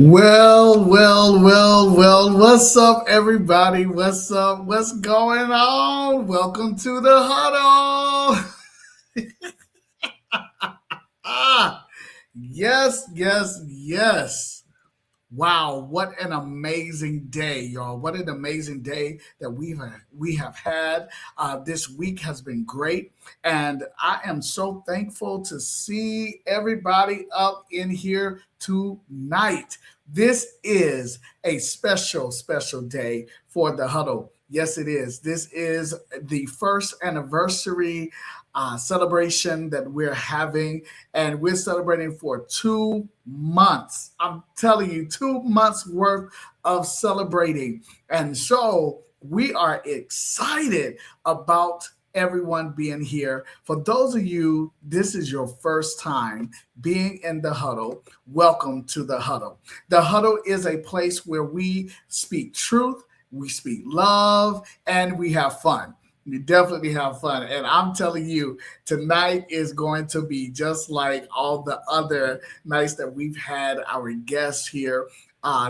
Well. What's up, everybody? What's up? What's going on? Welcome to the huddle. Ah, yes. Wow, what an amazing day, y'all. What an amazing day that we have had. This week has been great. And I am so thankful to see everybody up in here tonight. This is a special day for the huddle. Yes, it is. This is the first anniversary celebration that we're having, and we're celebrating for 2 months. I'm telling you, 2 months worth of celebrating. And so we are excited about everyone being here. For those of you, this is your first time being in the huddle. Welcome to the huddle. The huddle is a place where we speak truth, we speak love, and we have fun. You definitely have fun. And I'm telling you, tonight is going to be just like all the other nights that we've had our guests here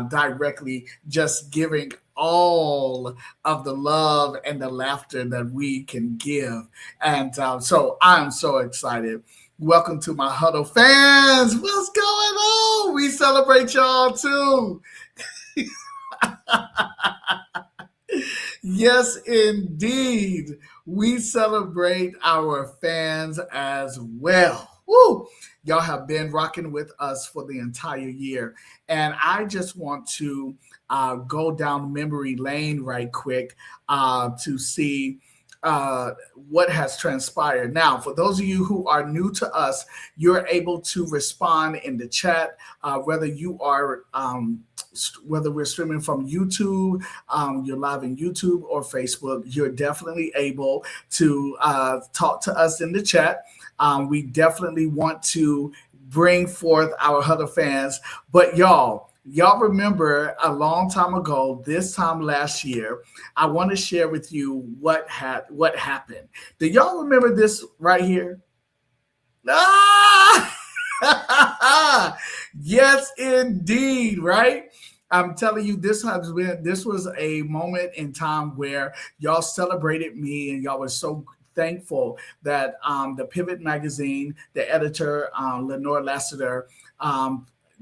directly just giving all of the love and the laughter that we can give. And so I'm so excited. Welcome to my Huddle fans. What's going on? We celebrate y'all too. Yes, indeed. We celebrate our fans as well. Woo! Y'all have been rocking with us for the entire year. And I just want to go down memory lane right quick to see what has transpired. Now, for those of you who are new to us, you're able to respond in the chat, whether you are whether we're streaming from YouTube, you're live in YouTube or Facebook, you're definitely able to talk to us in the chat. We definitely want to bring forth our Huddle fans, but y'all remember a long time ago, this time last year, I want to share with you what happened. Do y'all remember this right here? Ah! Yes, indeed, right? I'm telling you, this was a moment in time where y'all celebrated me and y'all were so thankful that the Pivot magazine, the editor, Lenore Lassiter,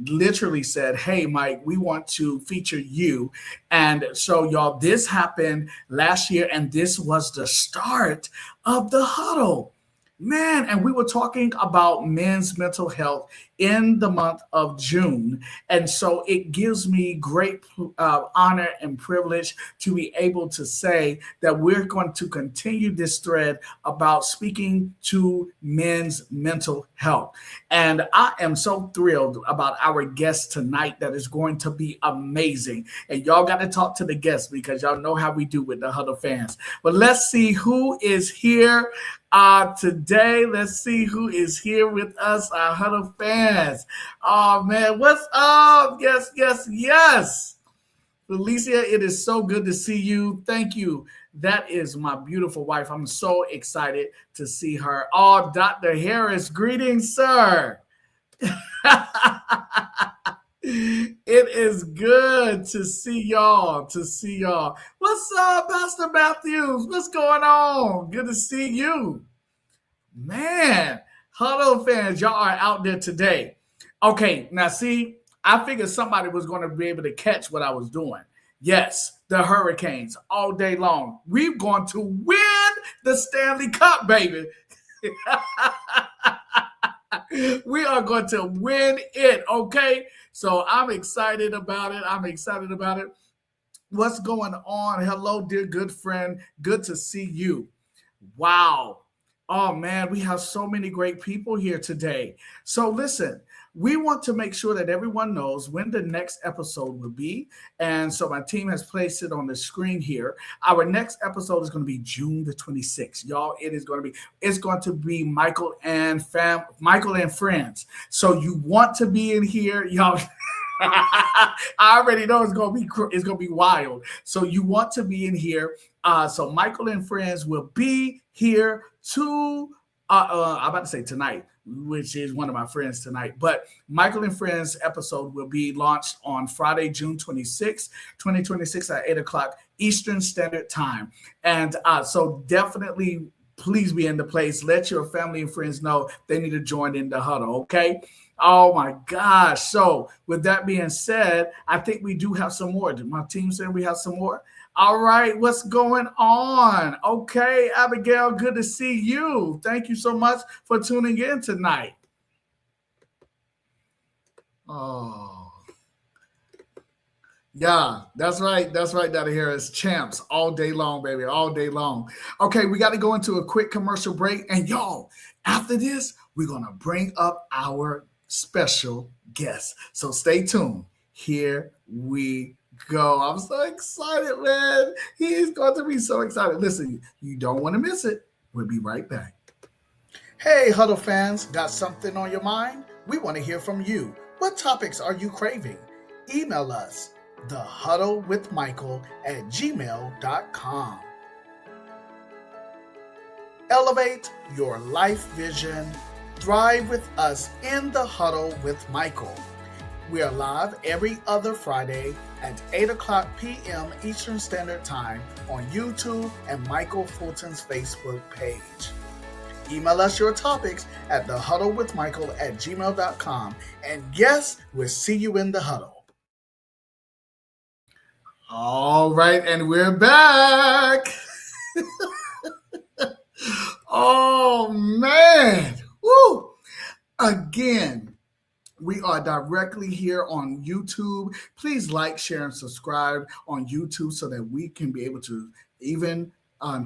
literally said, "Hey, Mike, we want to feature you." And so, y'all, this happened last year, and this was the start of the huddle. Man, and we were talking about men's mental health in the month of June. And so it gives me great honor and privilege to be able to say that we're going to continue this thread about speaking to men's mental health. And I am so thrilled about our guest tonight that is going to be amazing. And y'all got to talk to the guests because y'all know how we do with the Huddle fans. But let's see who is here today. Let's see who is here with us, our Huddle fans. Oh man, what's up? Yes. Felicia, it is so good to see you. Thank you. That is my beautiful wife. I'm so excited to see her. Oh, Dr. Harris, greetings, sir. It is good to see y'all. What's up, Pastor Matthews? What's going on? Good to see you. Man, Huddle fans, y'all are out there today. Okay, now see, I figured somebody was going to be able to catch what I was doing. Yes, the Hurricanes all day long. We're going to win the Stanley Cup, baby. We are going to win it, okay? So I'm excited about it. What's going on? Hello, dear good friend. Good to see you. Wow. Oh, man, we have so many great people here today. So listen, we want to make sure that everyone knows when the next episode will be. And so my team has placed it on the screen here. Our next episode is going to be June the 26th. Y'all, it's going to be Michael and Friends. So you want to be in here, y'all. I already know it's gonna be wild. So you want to be in here. So Michael and Friends will be here I'm about to say tonight. which is one of my friends tonight. But Michael and Friends episode will be launched on Friday, June 26th, 2026 at 8 o'clock Eastern Standard Time. And so definitely please be in the place. Let your family and friends know they need to join in the huddle, okay? Oh my gosh. So, with that being said, I think we do have some more. Did my team say we have some more? All right, what's going on? Okay, Abigail, good to see you. Thank you so much for tuning in tonight. Oh, yeah, that's right. That's right, Daddy Harris. Champs all day long, baby, all day long. Okay, we got to go into a quick commercial break. And y'all, after this, we're going to bring up our special guest. So stay tuned. Here we go. I'm so excited, man. He's going to be so excited. Listen, you don't want to miss it. We'll be right back. Hey, Huddle fans, got something on your mind? We want to hear from you. What topics are you craving? Email us, thehuddlewithmichael@gmail.com. Elevate your life vision. Thrive with us in the Huddle with Michael. We are live every other Friday at 8 o'clock p.m. Eastern Standard Time on YouTube and Michael Fulton's Facebook page. Email us your topics at thehuddlewithmichael@gmail.com. And yes, we'll see you in the huddle. All right, and we're back. Oh, man. Woo. Again, we are directly here on YouTube. Please like, share, and subscribe on YouTube so that we can be able to even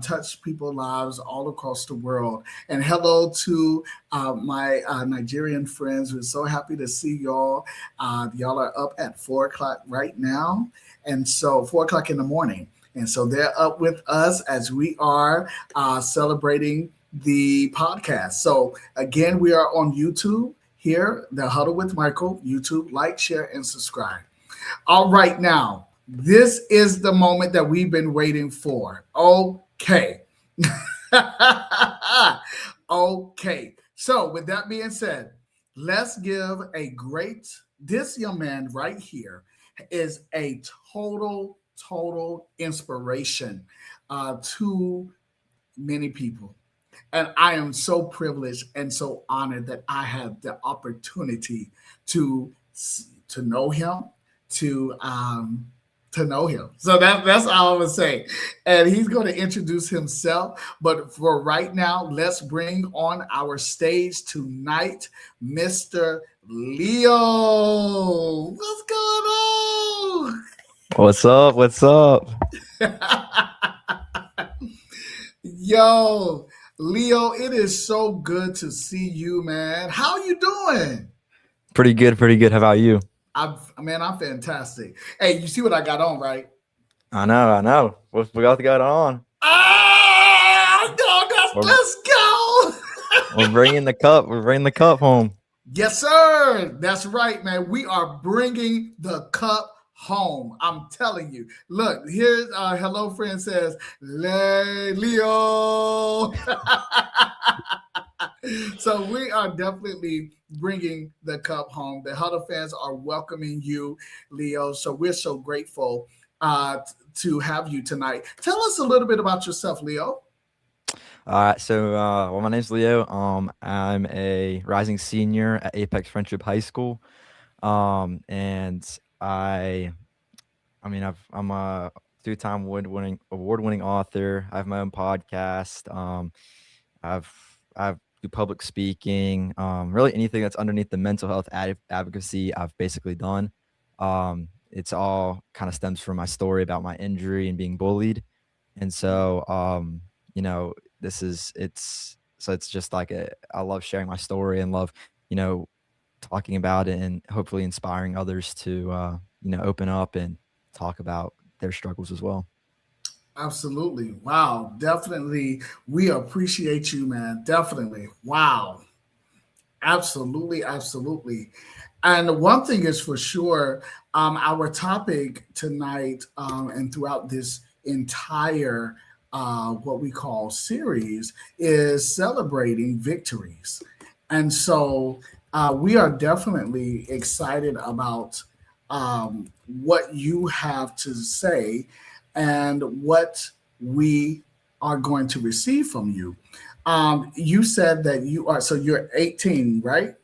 touch people's lives all across the world. And hello to my Nigerian friends. We're so happy to see y'all. Y'all are up at 4 o'clock right now. And so 4 o'clock in the morning. And so they're up with us as we are celebrating the podcast. So again, we are on YouTube here, The Huddle with Michael, YouTube. Like, share, and subscribe. All right, now, this is the moment that we've been waiting for. Okay. Okay. So with that being said, let's give this young man right here is a total inspiration to many people. And I am so privileged and so honored that I have the opportunity to know him, to know him. So that's all I would say. And he's going to introduce himself. But for right now, let's bring on our stage tonight, Mr. Leo. What's going on? What's up? What's up? Yo, Leo, it is so good to see you, man. How you doing? Pretty good, pretty good. How about you? I'm fantastic. Hey, you see what I got on, right? I know. We got to go on. Let's go. We're bringing the cup. We're bringing the cup home. Yes, sir. That's right, man. We are bringing the cup home. I'm telling you. Look, here's hello friend says, Leo. So we are definitely bringing the cup home. The Huddle fans are welcoming you, Leo. So we're so grateful to have you tonight. Tell us a little bit about yourself, Leo. All right. So, my name's Leo. I'm a rising senior at Apex Friendship High School. And I'm a two-time award-winning author. I have my own podcast. I've do public speaking. Really anything that's underneath the mental health advocacy, I've basically done. It's all kind of stems from my story about my injury and being bullied, and so it's just like I love sharing my story and love talking about it and hopefully inspiring others to open up and talk about their struggles as well. Absolutely. Wow. Definitely. We appreciate you, man. Definitely. Wow. Absolutely. Absolutely. And one thing is for sure, our topic tonight and throughout this entire what we call series is celebrating victories. And so we are definitely excited about what you have to say and what we are going to receive from you. You said that you are, so you're 18, right?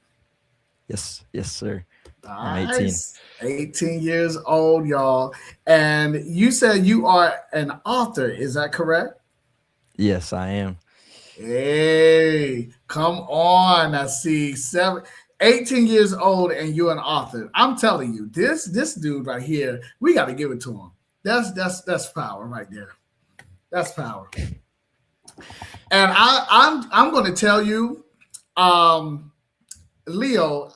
Yes, yes, sir. I'm 18. Nice. 18 years old, y'all. And you said you are an author. Is that correct? Yes, I am. Hey, come on. I see 18 years old and you're an author. I'm telling you, this dude right here, we got to give it to him. That's power right there. That's power. And I'm going to tell you, um, Leo,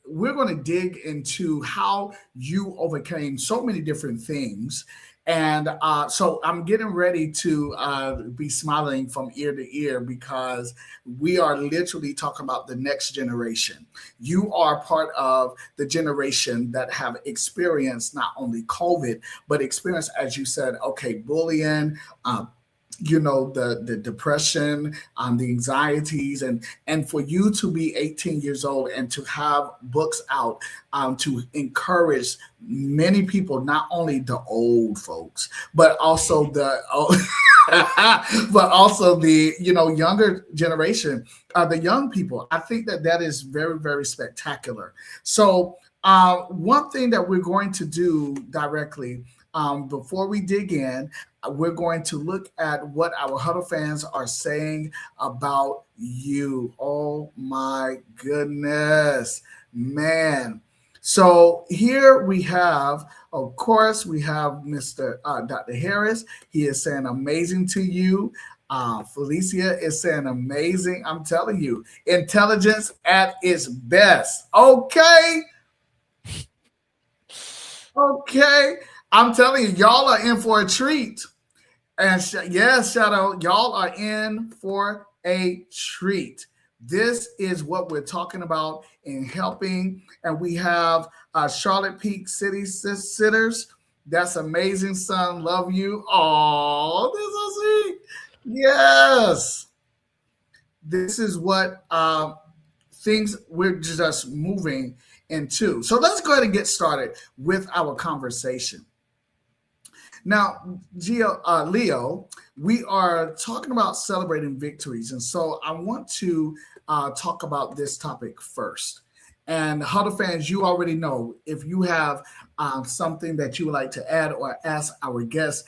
we're going to dig into how you overcame so many different things. And so I'm getting ready to be smiling from ear to ear because we are literally talking about the next generation. You are part of the generation that have experienced not only COVID, but experienced, as you said, okay, bullying, the depression, the anxieties, and for you to be 18 years old and to have books out to encourage many people, not only the old folks, but also the but also the younger generation, the young people. I think that that is very, very spectacular. So one thing that we're going to do directly before we dig in, we're going to look at what our Huddle fans are saying about you. Oh my goodness, man. So here we have, of course, we have Mr. Dr. Harris. He is saying amazing to you. Felicia is saying amazing. I'm telling you, intelligence at its best. Okay. Okay. I'm telling you, y'all are in for a treat. And yes, Shadow, y'all are in for a treat. This is what we're talking about in helping. And we have Charlotte Peak City Sitters. That's amazing, son. Love you. Oh, this is sweet. Yes. This is what things we're just moving into. So let's go ahead and get started with our conversation. Now, Leo, we are talking about celebrating victories. And so I want to talk about this topic first. And Huddle fans, you already know if you have something that you would like to add or ask our guests,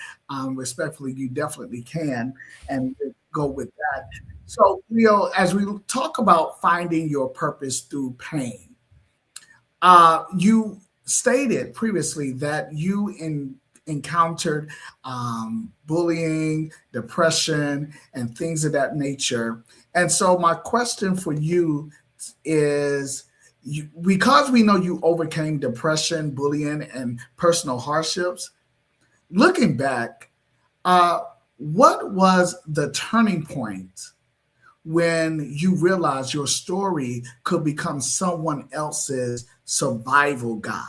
respectfully, you definitely can and go with that. So, Leo, as we talk about finding your purpose through pain, you stated previously that encountered bullying, depression, and things of that nature. And so, my question for you is because we know you overcame depression, bullying, and personal hardships, looking back, uh, what was the turning point when you realized your story could become someone else's survival guide?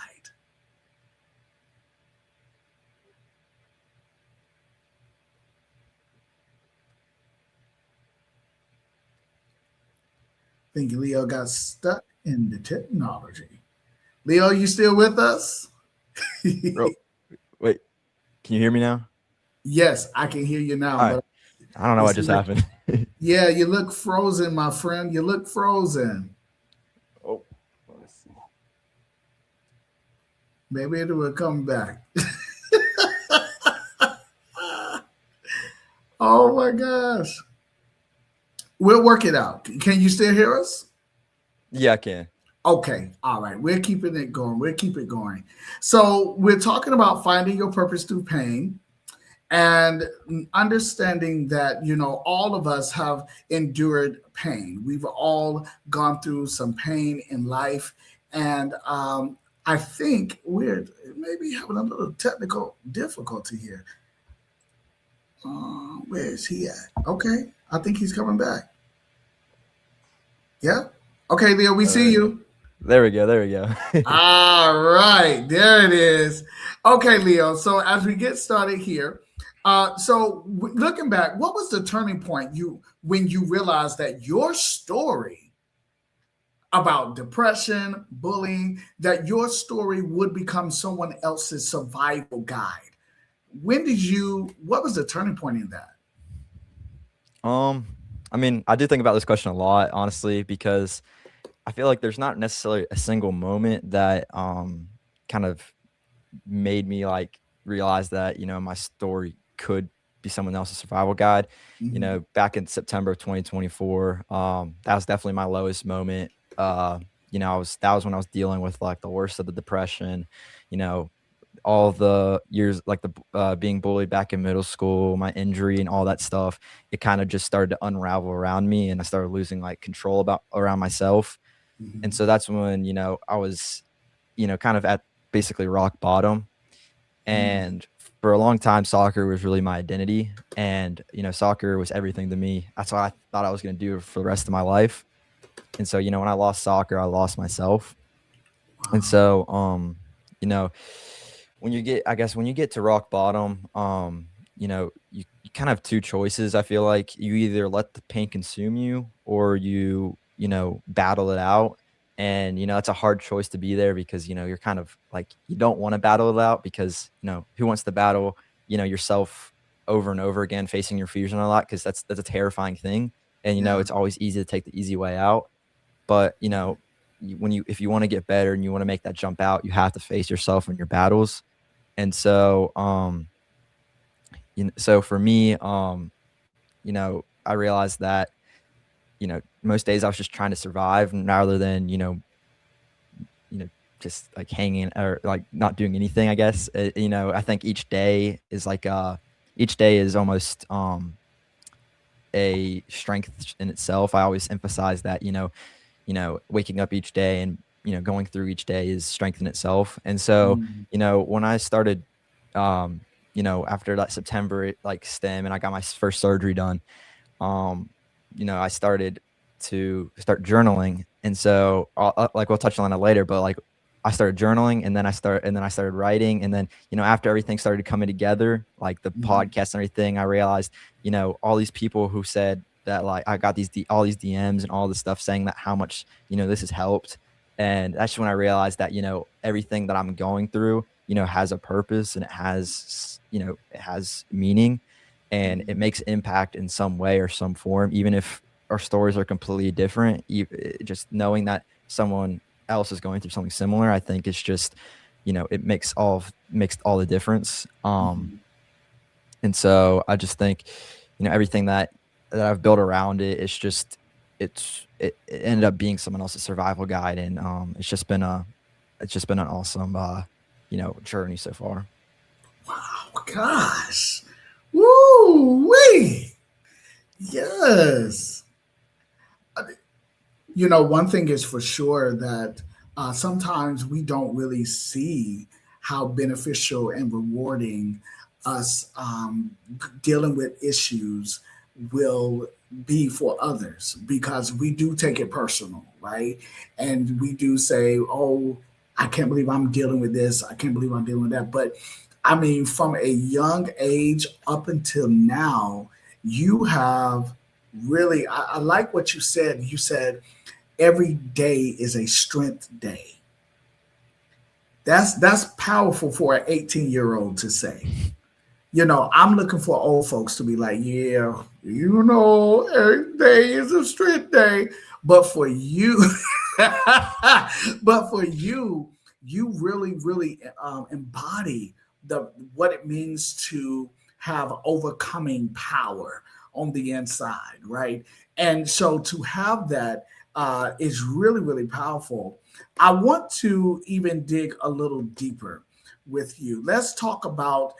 I think Leo got stuck in the technology. Leo, you still with us? Bro, wait, can you hear me now? Yes, I can hear you now, All right. but I don't know it what seems just like, happened. yeah, you look frozen, my friend. You look frozen. Oh, let's see. Maybe it will come back. Oh my gosh. We'll work it out. Can you still hear us? Yeah, I can. Okay, all right. We're keeping it going. We'll keep it going. So, we're talking about finding your purpose through pain and understanding that all of us have endured pain. We've all gone through some pain in life, and I think we're maybe having a little technical difficulty here. Where is he at? Okay, I think he's coming back. Yeah. Okay, Leo, we All see right. you. There we go. There we go. All right, there it is. Okay, Leo. So as we get started here, looking back, what was the turning point you when you realized that your story? about depression, bullying, that your story would become someone else's survival guide. What was the turning point in that? Um, I mean, I do think about this question a lot, honestly, because I feel like there's not necessarily a single moment that kind of made me like realize that my story could be someone else's survival guide. Mm-hmm. Back in September of 2024, that was definitely my lowest moment. I was that was when I was dealing with like the worst of the depression. You know, all the years like the being bullied back in middle school, my injury and all that stuff. It kind of just started to unravel around me, and I started losing like control about around myself. And Mm-hmm. so that's when I was kind of at basically rock bottom. Mm-hmm. And for a long time, soccer was really my identity. And, soccer was everything to me. That's what I thought I was going to do for the rest of my life. And so, when I lost soccer, I lost myself. And Wow. so, you know, when you get to rock bottom, you kind of have two choices. I feel like you either let the pain consume you or you battle it out. And, it's a hard choice to be there because, you're kind of like, you don't want to battle it out because, who wants to battle, yourself over and over again, facing your fears and all that. Cause that's a terrifying thing. And, Yeah. it's always easy to take the easy way out. But, if you want to get better and you want to make that jump out, you have to face yourself and your battles. And so, so for me, I realized that, most days I was just trying to survive rather than, you know, just like hanging or like not doing anything, I guess. I think each day is almost, a strength in itself. I always emphasize that, waking up each day and, going through each day is strength in itself. And so, Mm-hmm. when I started, after that September, like STEM and I got my first surgery done, um, I started to start journaling. And so, like we'll touch on it later, but like I started journaling and then I started writing. And then, after everything started coming together, like the Mm-hmm. podcast and everything, I realized, all these people who said that, like, I got all these DMs and all this stuff saying that how much, this has helped. And that's when I realized that, everything that I'm going through, has a purpose and it has meaning and it makes impact in some way or some form, even if our stories are completely different. Just knowing that someone else is going through something similar, I think it's just, it makes all the difference. Mm-hmm. And so I just think, everything that I've built around it, it ended up being someone else's survival guide, and it's just been an awesome journey so far. Oh gosh. Woo wee. Yes. One thing is for sure that sometimes we don't really see how beneficial and rewarding us dealing with issues will be for others because we do take it personal, right? And we do say, oh, I can't believe I'm dealing with this. I can't believe I'm dealing with that. But I mean, from a young age up until now, you have really, I like what you said. You said, every day is a strength day. That's powerful for an 18-year-old to say. I'm looking for old folks to be like, yeah, every day is a strength day. But for you, but for you, you really, really embody what it means to have overcoming power on the inside, right? And so to have that is really, really powerful. I want to even dig a little deeper with you. Let's talk about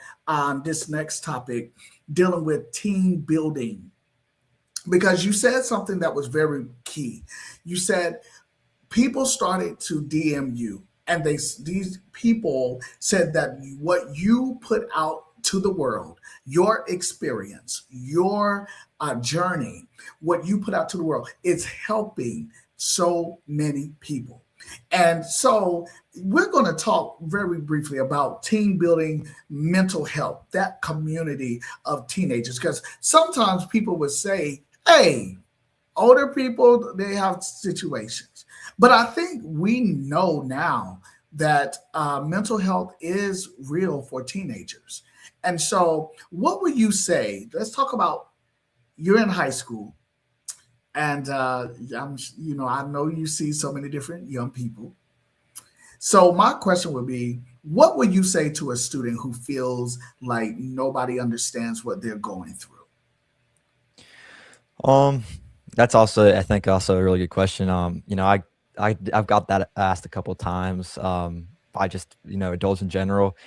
this next topic dealing with team building because you said something that was very key. You said people started to DM you, and these people said that what you put out to the world, your experience, your journey, what you put out to the world, is helping so many people. And so we're going to talk very briefly about team building, mental health, that community of teenagers, because sometimes people would say, hey, Older people, they have situations. But I think we know now that mental health is real for teenagers. And so, what would you say? Let's talk about you're in high school, and I know you see so many different young people. So, my question would be, what would you say to a student who feels like nobody understands what they're going through? Um, that's also, I think, also a really good question. I've got that asked a couple times, by just, adults in general.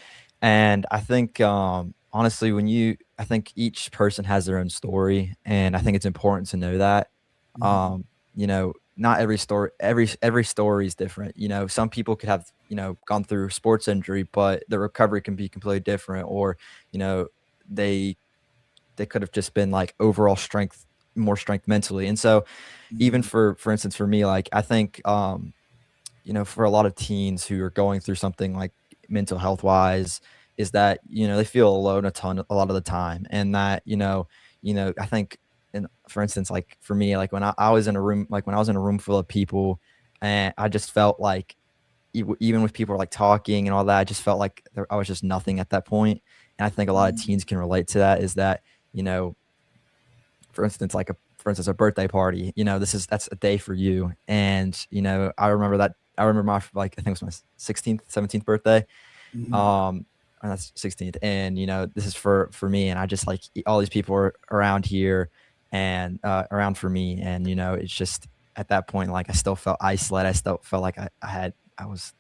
And I think, honestly, I think each person has their own story, and I think it's important to know that. Mhm. Not every story is different. Some people could have, gone through sports injury, but the recovery can be completely different, or, you know, they they could have just been like overall strength, more strength mentally. And so even Mhm. for instance, for me, like I think, for a lot of teens who are going through something like mental health wise, is that, they feel alone a lot of the time. And that, I think, and for instance, like for me, like when I was in a room, like when I was in a room full of people, and I just felt like, even with people like talking and all that, I just felt like I was just nothing at that point. And I think a lot of Mhm. teens can relate to that, is that, you know, for instance, a birthday party, that's a day for you. And, I remember my, like, I think it was my 16th, 17th birthday. Mhm. Um, and that's 16th. And, this is for me. And I just like all these people are around here, and, around for me. And, it's just at that point, like I still felt isolated. I still felt like I was,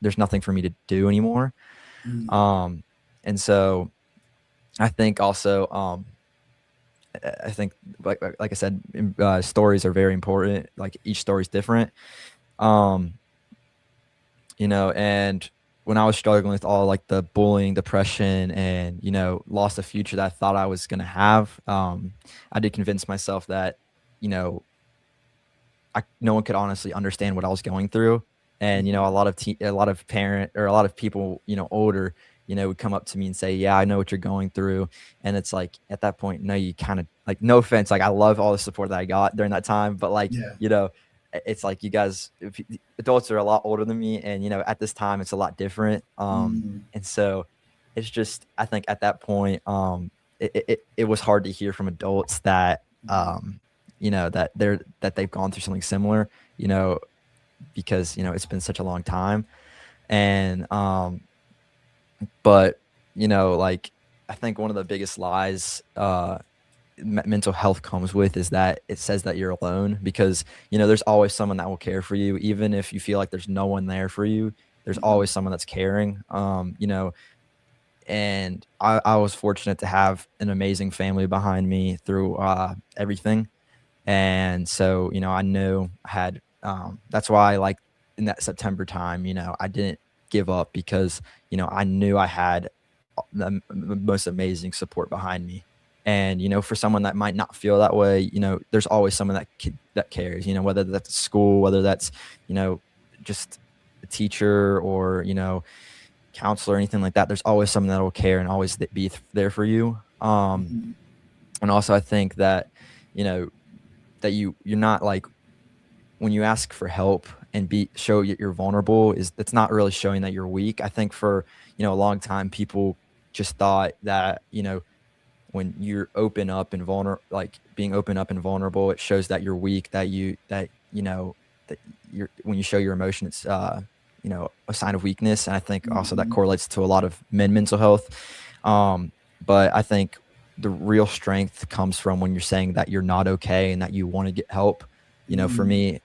there's nothing for me to do anymore. Mhm. Um, and so I think also, I think, like I said, stories are very important. Like each story is different. Um, and when I was struggling with all like the bullying, depression, and lost a future that I thought I was gonna have, I did convince myself that, you know, no one could honestly understand what I was going through. And, Mhm. a lot of parent, or a lot of people, older, would come up to me and say, "Yeah, I know what you're going through." And it's like at that point, no, you kind of like, no offense, like I love all the support that I got during that time, but like, Yeah. it's like you guys, the adults are a lot older than me, and at this time it's a lot different. Mhm. And so it's just, I think at that point, it was hard to hear from adults that, Mhm. that they've gone through something similar, you know, because, it's been such a long time. And, but, like, I think one of the biggest lies, mental health comes with, is that it says that you're alone, because, there's always someone that will care for you. Even if you feel like there's no one there for you, there's Mhm. always someone that's caring. And I was fortunate to have an amazing family behind me through, everything. And so, I knew I had, that's why, like, in that September time, I didn't give up, because, I knew I had the most amazing support behind me. And, for someone that might not feel that way, there's always someone that cares, whether that's school, whether that's, you know, just a teacher, or, counselor, or anything like that. There's always someone that will care and always be there for you. Mhm. And also I think that, you know, that you're not like, when you ask for help and show you're vulnerable, is that's not really showing that you're weak. I think for, a long time, people just thought that, when you're open up and like being open up and vulnerable, it shows that you're weak, that you're, when you show your emotion, it's, a sign of weakness. And I think also that Mhm. correlates to a lot of mental health. But I think the real strength comes from when you're saying that you're not okay and that you want to get help. For Mhm. me,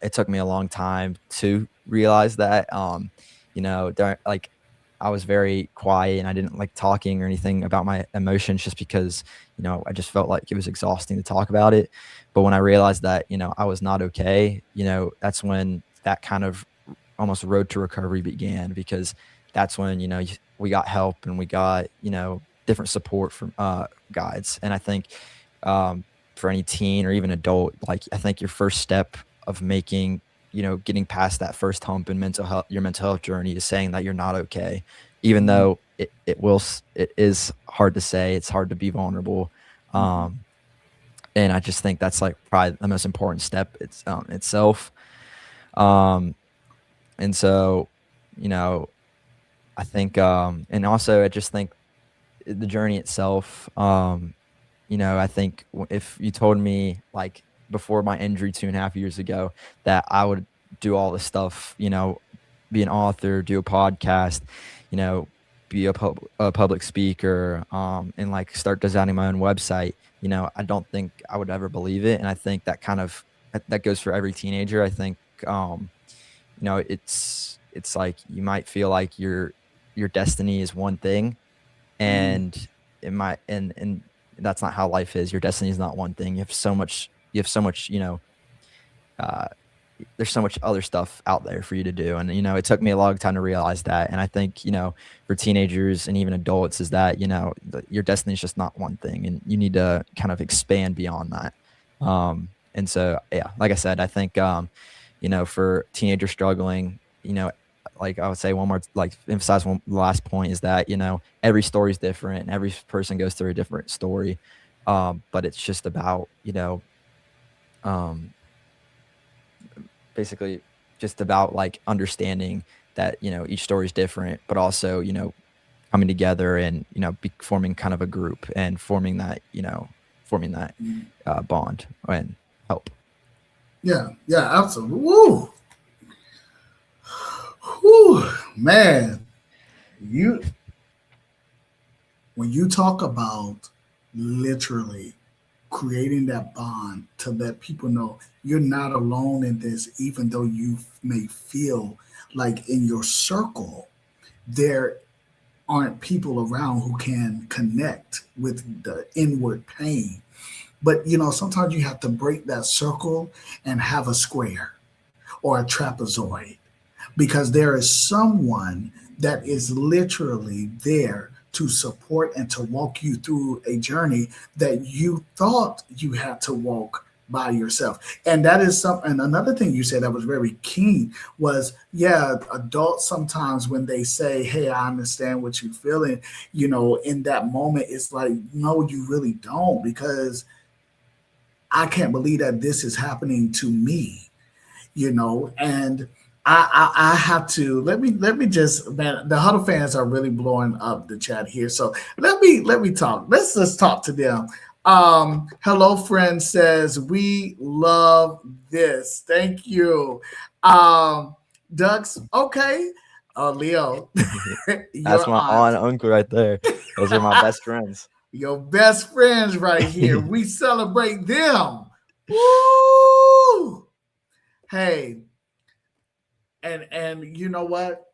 it took me a long time to realize that. Like, I was very quiet, and I didn't like talking or anything about my emotions, just because, I just felt like it was exhausting to talk about it. But when I realized that, I was not okay, that's when that kind of almost road to recovery began, because that's when, we got help, and we got, different support from, guides. And I think, um, for any teen or even adult, like, I think your first step of making, getting past that first hump in your mental health journey, is saying that you're not okay, even Mhm. though it is hard to say, it's hard to be vulnerable. Mhm. Um, and I just think that's like probably the most important step itself. Um, and so, you know, I think, and also I just think the journey itself, I think if you told me like before my injury 2.5 years ago that I would do all this stuff, be an author, do a podcast, you know, be a public speaker, and like start designing my own website, I don't think I would ever believe it. And I think that goes for every teenager. I think, it's like you might feel like your destiny is one thing, Mm, and it might and that's not how life is. Your destiny is not one thing. You have so much, uh, there's so much other stuff out there for you to do. And, it took me a long time to realize that. And I think, for teenagers and even adults is that, your destiny is just not one thing, and you need to kind of expand beyond that. And so, yeah, like I said, I think, for teenagers struggling, like I would say one more, like emphasize one last point is that, every story is different and every person goes through a different story. But it's just about, um, basically just about like understanding that, each story is different, but also, coming together and, forming kind of a group and forming that mm. bond and help. Yeah, yeah, absolutely. Woo, woo, man. You when you talk about literally creating that bond to let people know you're not alone in this, even though you may feel like in your circle there aren't people around who can connect with the inward pain. But sometimes you have to break that circle and have a square or a trapezoid, because there is someone that is literally there to support and to walk you through a journey that you thought you had to walk by yourself. And that is something. Another thing you said that was very keen was, yeah, adults sometimes when they say, hey, I understand what you're feeling, in that moment, it's like, no, you really don't, because I can't believe that this is happening to me. And I have to let me just, man, the Huddle fans are really blowing up the chat here, so let me talk. Let's talk to them. Hello friend says we love this, thank you. Ducks, okay. Leo, That's your my aunt aunt, and uncle right there. Those are my best friends. your best friends right here, we celebrate them. Woo! Hey, and you know what?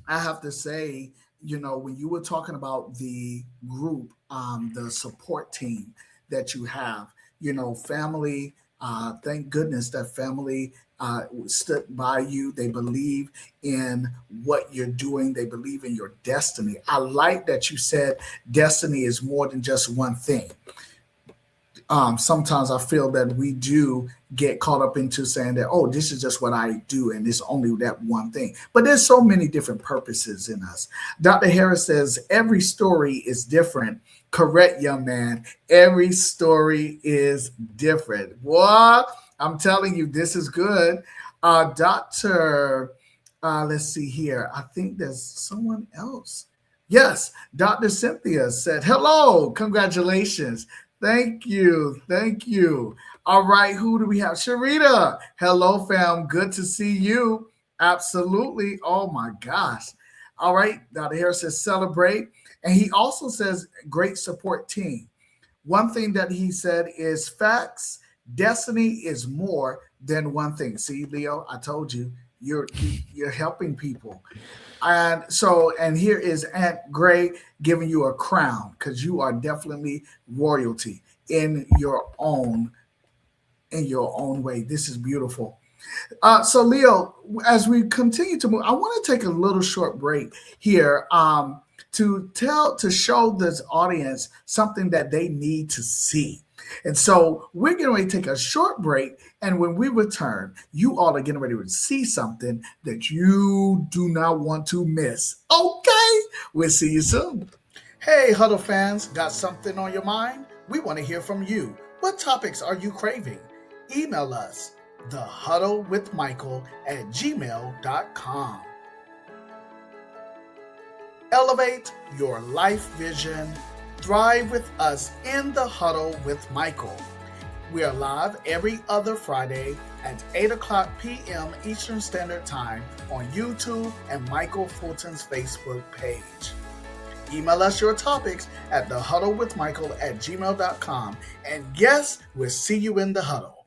I have to say, when you were talking about the group, the support team that you have, family, thank goodness that family stood by you. They believe in what you're doing, they believe in your destiny. I like that you said destiny is more than just one thing. Sometimes I feel that we do get caught up into saying that, oh, this is just what I do and it's only that one thing. But there's so many different purposes in us. Dr. Harris says every story is different. Correct, young man. Every story is different. What? I'm telling you, this is good. Dr. Let's see here. I think there's someone else. Yes, Dr. Cynthia said, hello, congratulations. Thank you. Thank you. All right. Who do we have? Sharita. Hello, fam. Good to see you. Absolutely. Oh, my gosh. All right. Dr. Harris says celebrate. And he also says great support team. One thing that he said is facts. Destiny is more than one thing. See, Leo, I told you, you're helping people. And here is Aunt Gray giving you a crown, because you are definitely royalty in your own way. This is beautiful. So Leo, as we continue to move, I want to take a little short break here, to show this audience something that they need to see. And so we're getting ready to take a short break. And when we return, you all are getting ready to see something that you do not want to miss. Okay, we'll see you soon. Hey, Huddle fans, got something on your mind? We want to hear from you. What topics are you craving? Email us thehuddlewithmichael@gmail.com. Elevate your life vision. Thrive with us in the Huddle with Michael. We are live every other Friday at 8 o'clock p.m. Eastern Standard Time on YouTube and Michael Fulton's Facebook page. Email us your topics at thehuddlewithmichael@gmail.com. And yes, we'll see you in the huddle.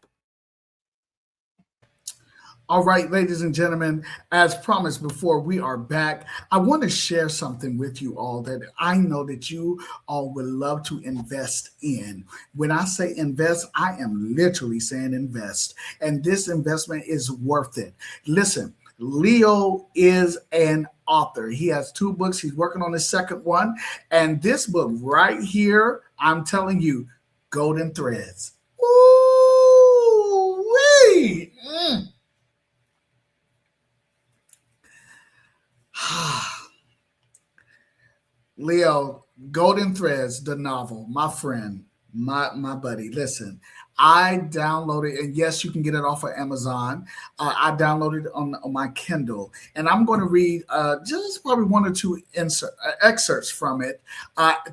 All right, ladies and gentlemen, as promised before, we are back. I want to share something with you all that I know that you all would love to invest in. When I say invest, I am literally saying invest. And this investment is worth it. Listen, Leo is an author. He has two books. He's working on his second one. And this book right here, I'm telling you, Golden Threads. Ooh, wee! Leo, Golden Threads, the novel, my friend, my buddy. Listen, I downloaded, and yes, you can get it off of Amazon. I downloaded it on my Kindle, and I'm going to read just probably one or two excerpts from it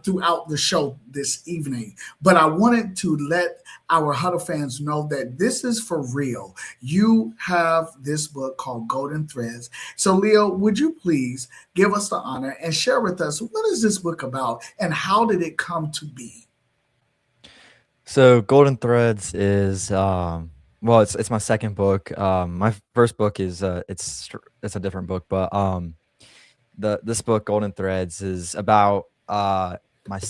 throughout the show this evening. But I wanted to let our Huddle fans know that this is for real. You have this book called Golden Threads. So, Leo, would you please give us the honor and share with us what is this book about and how did it come to be? So Golden Threads is well, it's my second book. My first book is it's a different book, but the this book Golden Threads is about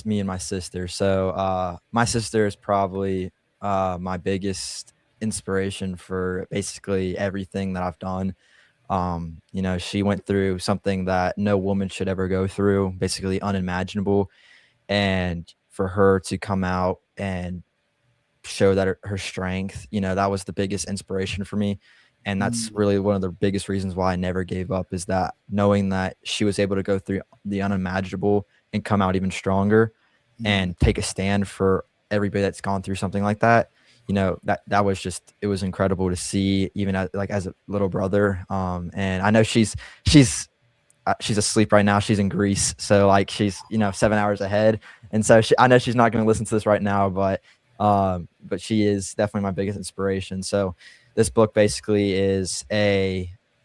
me and my sister. So my sister is probably my biggest inspiration for basically everything that I've done. She went through something that no woman should ever go through, basically unimaginable, and for her to come out and show that her strength, that was the biggest inspiration for me. And that's Mm, really one of the biggest reasons why I never gave up is that knowing that she was able to go through the unimaginable and come out even stronger mm, and take a stand for everybody that's gone through something like that. That was just it was incredible to see even as a little brother. And I know she's asleep right now. She's in Greece, so like she's 7 hours ahead, and so I know she's not going to listen to this right now, but she is definitely my biggest inspiration. So this book basically is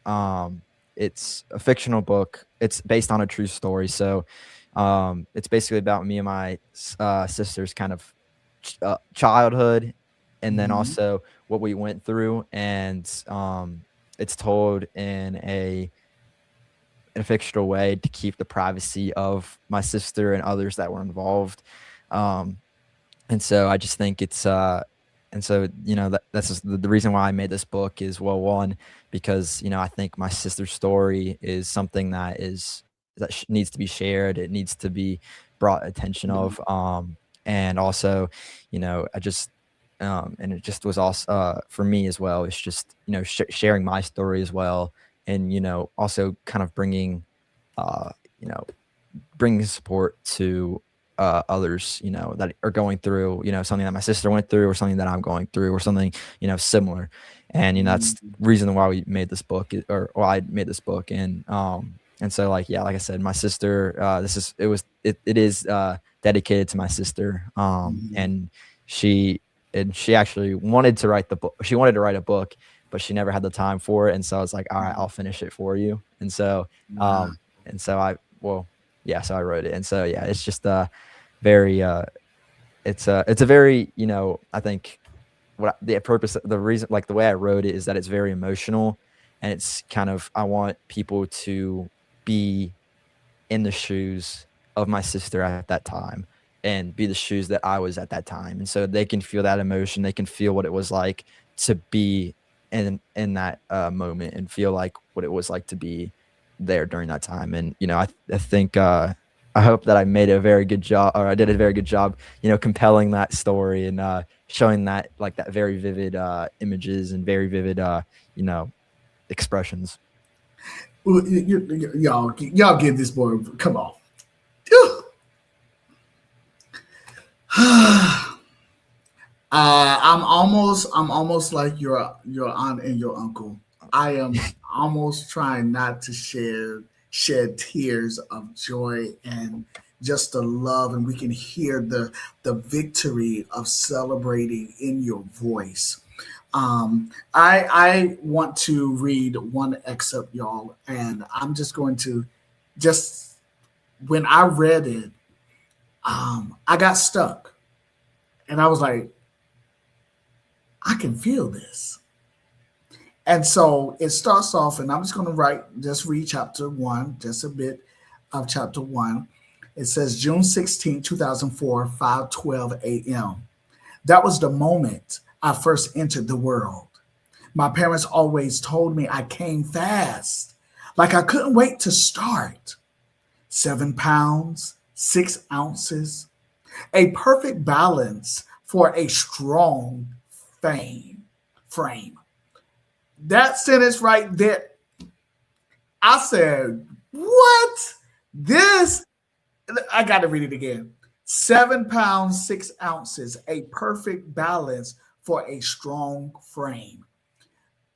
um, it's a fictional book. It's based on a true story. So it's basically about me and my sister's kind of childhood, and then mhm, also what we went through, and it's told in a fictional way to keep the privacy of my sister and others that were involved. Um, and so I just think and so that's just the reason why I made this book is, well, one, because I think my sister's story is something that needs to be shared. It needs to be brought attention mhm, of. And also, I just and it just was also for me as well. It's just sharing my story as well, and also kind of uh, you know bringing support to others, that are going through, something that my sister went through, or something that I'm going through, or something, similar. And that's the mhm, reason why we made this book, or why I made this book. And so, like, yeah, like I said, my sister, it is dedicated to my sister. mhm. And she actually wanted to write the book. She wanted to write a book, but she never had the time for it. And so I was like, all right, I'll finish it for you. And so Wow. um and so I well yeah, so I wrote it. And so yeah, it's just very it's a very, I think the purpose, the reason, like the way I wrote it is that it's very emotional, and it's kind of, I want people to be in the shoes of my sister at that time, and be the shoes that I was at that time. And so they can feel that emotion. They can feel what it was like to be in that moment, and feel like what it was like to be there during that time. And I think I hope that I made a very good job, or I did a very good job, compelling that story, and showing that, like, that very vivid images, and very vivid you know expressions. Y'all give this boy. Come on. I'm almost like your aunt and your uncle. I am almost trying not to shed tears of joy and just the love, and we can hear the victory of celebrating in your voice. I want to read one excerpt, y'all, and I'm just going to just when I read it, I got stuck, and I was like, I can feel this. And so it starts off, and I'm just going to just read chapter one, just a bit of chapter one. It says June 16, 2004, 5:12 a.m. That was the moment I first entered the world. My parents always told me I came fast, like I couldn't wait to start. 7 pounds, 6 ounces, a perfect balance for a strong frame. That sentence right there, I said, what? This, I got to read it again. 7 pounds, 6 ounces, a perfect balance for a strong frame.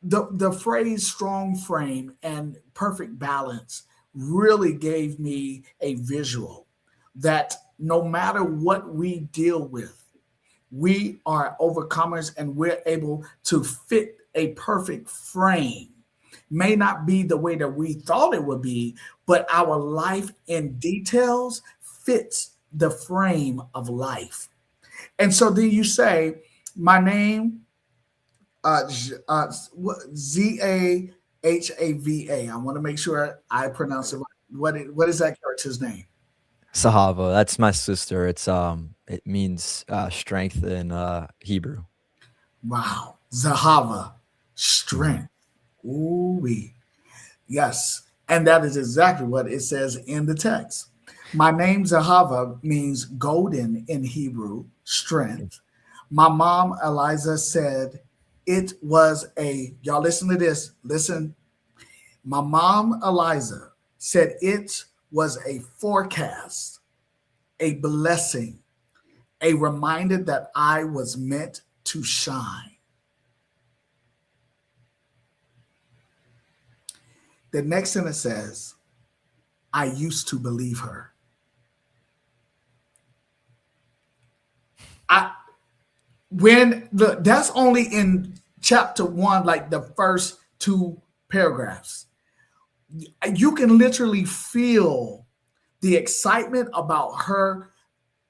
The phrase strong frame and perfect balance really gave me a visual that no matter what we deal with, we are overcomers and we're able to fit a perfect frame. May not be the way that we thought it would be, but our life in details fits the frame of life. And so then you say, my name, Zahava. I want to make sure I pronounce it right. What is that character's name? Sahava, that's my sister. It means strength in Hebrew. Wow. Zahava, strength. Ooh wee. Yes. And that is exactly what it says in the text. My name Zahava means golden in Hebrew, strength. My mom, Eliza, said it was y'all listen to this. Listen. My mom, Eliza, said it was a forecast, a blessing, a reminder that I was meant to shine. The next sentence says, I used to believe her. I when look, that's only in chapter one, like the first two paragraphs. You can literally feel the excitement about her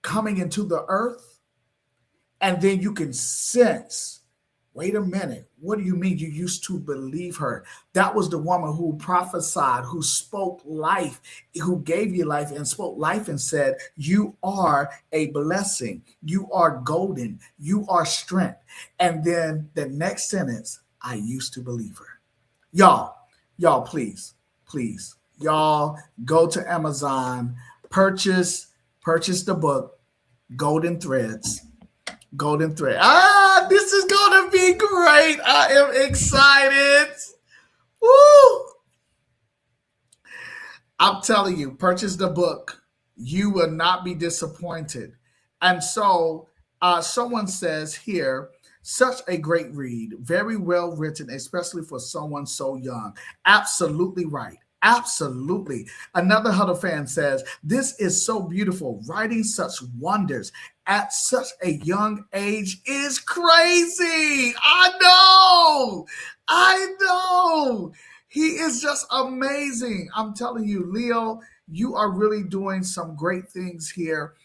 coming into the earth, and then you can sense, wait a minute, what do you mean you used to believe her? That was the woman who prophesied, who spoke life, who gave you life and spoke life and said, you are a blessing, you are golden, you are strength. And then the next sentence, I used to believe her. Y'all, y'all, please, y'all go to Amazon, purchase the book, Golden Threads. Golden Thread. This is gonna be great. I am excited. Woo! I'm telling you, purchase the book. You will not be disappointed. And so, someone says here, such a great read, very well written, especially for someone so young. Absolutely right. Absolutely. Another Huddle fan says, this is so beautiful. Writing such wonders at such a young age is crazy. I know. I know. He is just amazing. I'm telling you, Leo, you are really doing some great things here.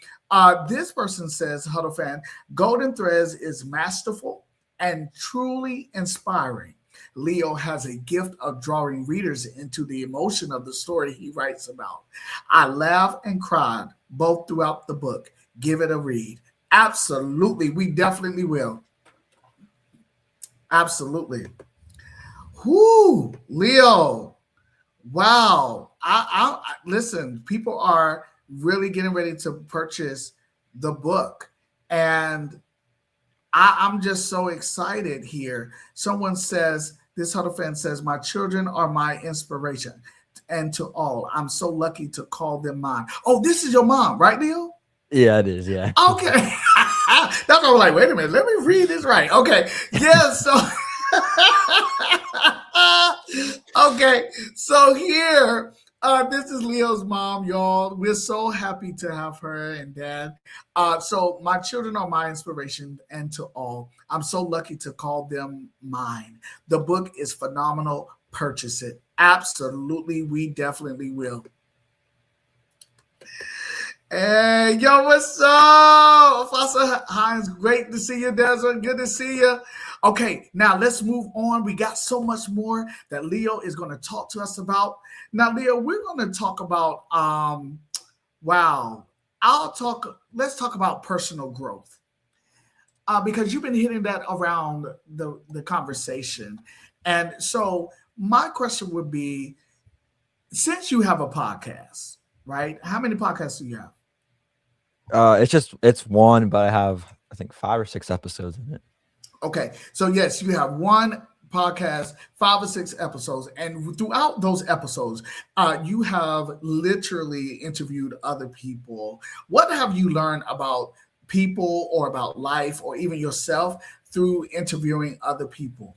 This person says, Huddle fan, Golden Threads is masterful and truly inspiring. Leo has a gift of drawing readers into the emotion of the story he writes about. I laughed and cried both throughout the book. Give it a read. Absolutely. We definitely will. Absolutely. Whoo, Leo. Wow. Listen, people are really getting ready to purchase the book. And I'm just so excited here. Someone says, this Huddle fan says, my children are my inspiration. And to all, I'm so lucky to call them mine. Oh, this is your mom, right, Leo? Yeah, it is. Yeah. Okay. That's I was like, wait a minute, let me read this right. Okay, yeah. So, okay, so here, this is Leo's mom, y'all. We're so happy to have her and dad. So my children are my inspiration, and to all, I'm so lucky to call them mine. The book is phenomenal. Purchase it. Absolutely, we definitely will. Hey, yo, what's up? Apostle Hines, great to see you, Desert. Good to see you. Okay, now let's move on. We got so much more that Leo is going to talk to us about. Now, Leo, we're going to talk about, wow, let's talk about personal growth. Because you've been hitting that around the conversation. And so my question would be, since you have a podcast, right? How many podcasts do you have? It's one, but I have I think 5 or 6 episodes in it. Okay, so yes, you have one podcast, 5 or 6 episodes, and throughout those episodes, you have literally interviewed other people. What have you learned about people, or about life, or even yourself through interviewing other people?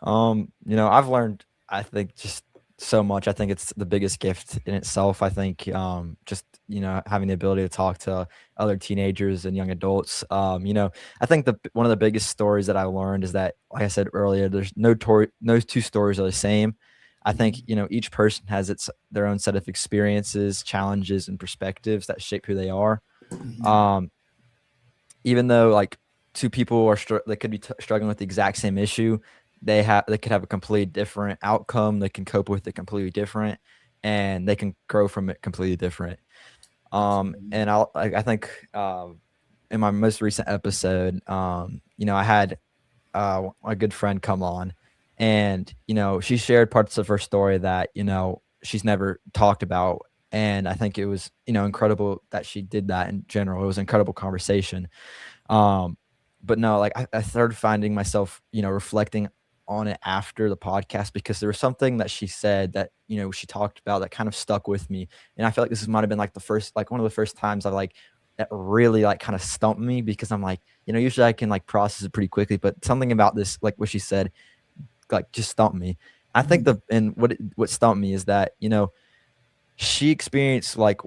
I've learned, I think, just so much. I think it's the biggest gift in itself. I think just having the ability to talk to other teenagers and young adults. I think the one of the biggest stories that I learned is that, like I said earlier, there's no two stories are the same. I think Mhm, each person has their own set of experiences, challenges, and perspectives that shape who they are. mhm, Um, Even though like two people are they could be struggling with the exact same issue, they could have a completely different outcome. They can cope with it completely different, and they can grow from it completely different. absolutely. And I think in my most recent episode, I had a good friend come on, and she shared parts of her story that she's never talked about, and I think it was incredible that she did that. In general, it was an incredible conversation. um, but no, like I started finding myself, reflecting on it after the podcast, because there was something that she said that, she talked about that kind of stuck with me. And I feel like might have been like one of the first times I like that really like kind of stumped me, because I'm like, usually I can like process it pretty quickly, but something about this, like what she said, like just stumped me. I think Mhm, what stumped me is that, she experienced like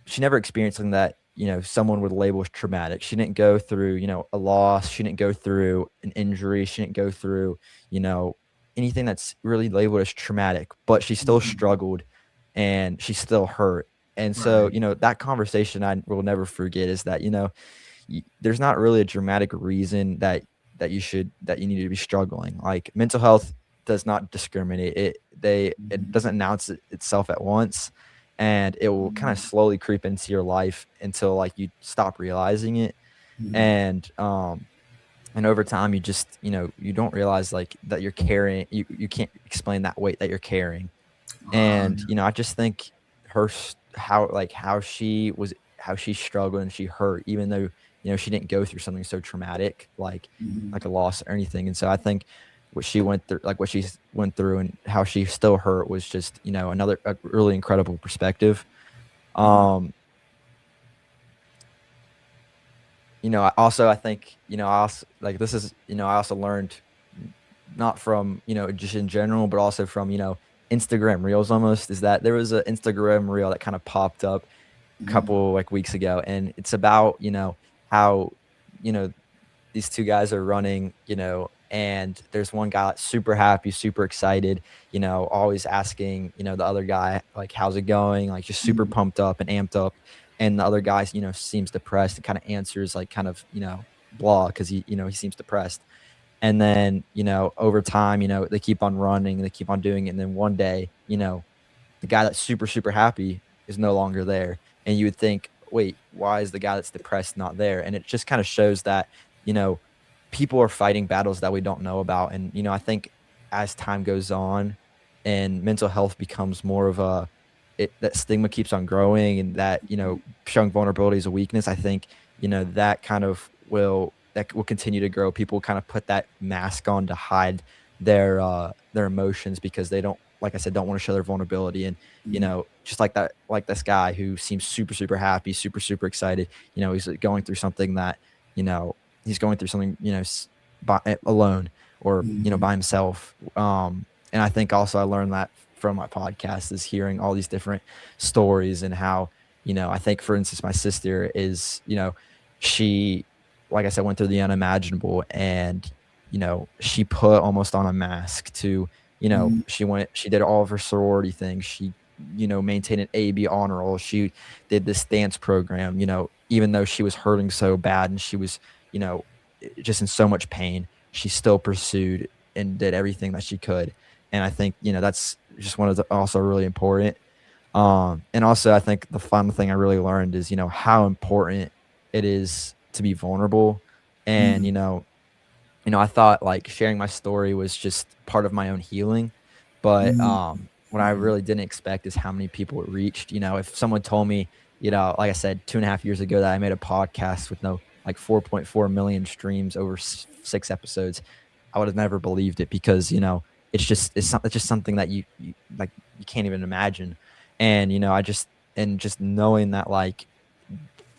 she never experienced something that someone would label as traumatic. She didn't go through a loss. She didn't go through an injury. She didn't go through you know anything that's really labeled as traumatic, but she still mhm. struggled, and she still hurt. And so Right. that conversation I will never forget is that there's not really a dramatic reason that you need to be struggling. Like, mental health does not discriminate. It Mhm, doesn't announce itself at once, and it will kind of mhm, slowly creep into your life until like you stop realizing it. mhm. And over time, you just you don't realize like that you're carrying, you can't explain that weight that you're carrying. And, Yeah. I just think how she struggled and she hurt, even though, she didn't go through something so traumatic, Mhm, like a loss or anything. And so I think what she went through and how she still hurt was just, another a really incredible perspective. mhm, Um, I think, I also like this is, I also learned not from, just in general, but also from, Instagram Reels almost, is that there was an Instagram Reel that kind of popped up a mhm, couple like weeks ago, and it's about, how, you know, these two guys are running, and there's one guy that's super happy, super excited, always asking, the other guy, like, how's it going? Like, just super mhm, pumped up and amped up. And the other guy, seems depressed and kind of answers like kind of, blah, because he seems depressed. And then, over time, they keep on running, they keep on doing it. And then one day, the guy that's super, super happy is no longer there. And you would think, wait, why is the guy that's depressed not there? And it just kind of shows that, you know, people are fighting battles that we don't know about. And, I think as time goes on and mental health becomes more of that stigma keeps on growing, and that, showing vulnerability is a weakness, I think, that will continue to grow. People kind of put that mask on to hide their emotions, because they don't, like I said, don't want to show their vulnerability. And mhm, just like like this guy who seems super, super happy, super, super excited. He's going through something that you know, he's going through something, alone, or, Mhm. by himself. And I think also I learned that from my podcast is hearing all these different stories and how, I think for instance, my sister is, she, like I said, went through the unimaginable, and, she put almost on a mask to, Mhm. she did all of her sorority things. She, maintained an AB honor roll. She did this dance program, even though she was hurting so bad and she was, you know, just in so much pain, she still pursued and did everything that she could. And I think, that's just one of the also really important. And also I think the fun thing I really learned is, how important it is to be vulnerable. And, Mhm. I thought like sharing my story was just part of my own healing, but, Mhm. what I really didn't expect is how many people it reached. If someone told me, like I said, 2.5 years ago that I made a podcast with no like 4.4 million streams over 6 episodes, I would have never believed it because, it's just something that like, you can't even imagine. And, just knowing that, like,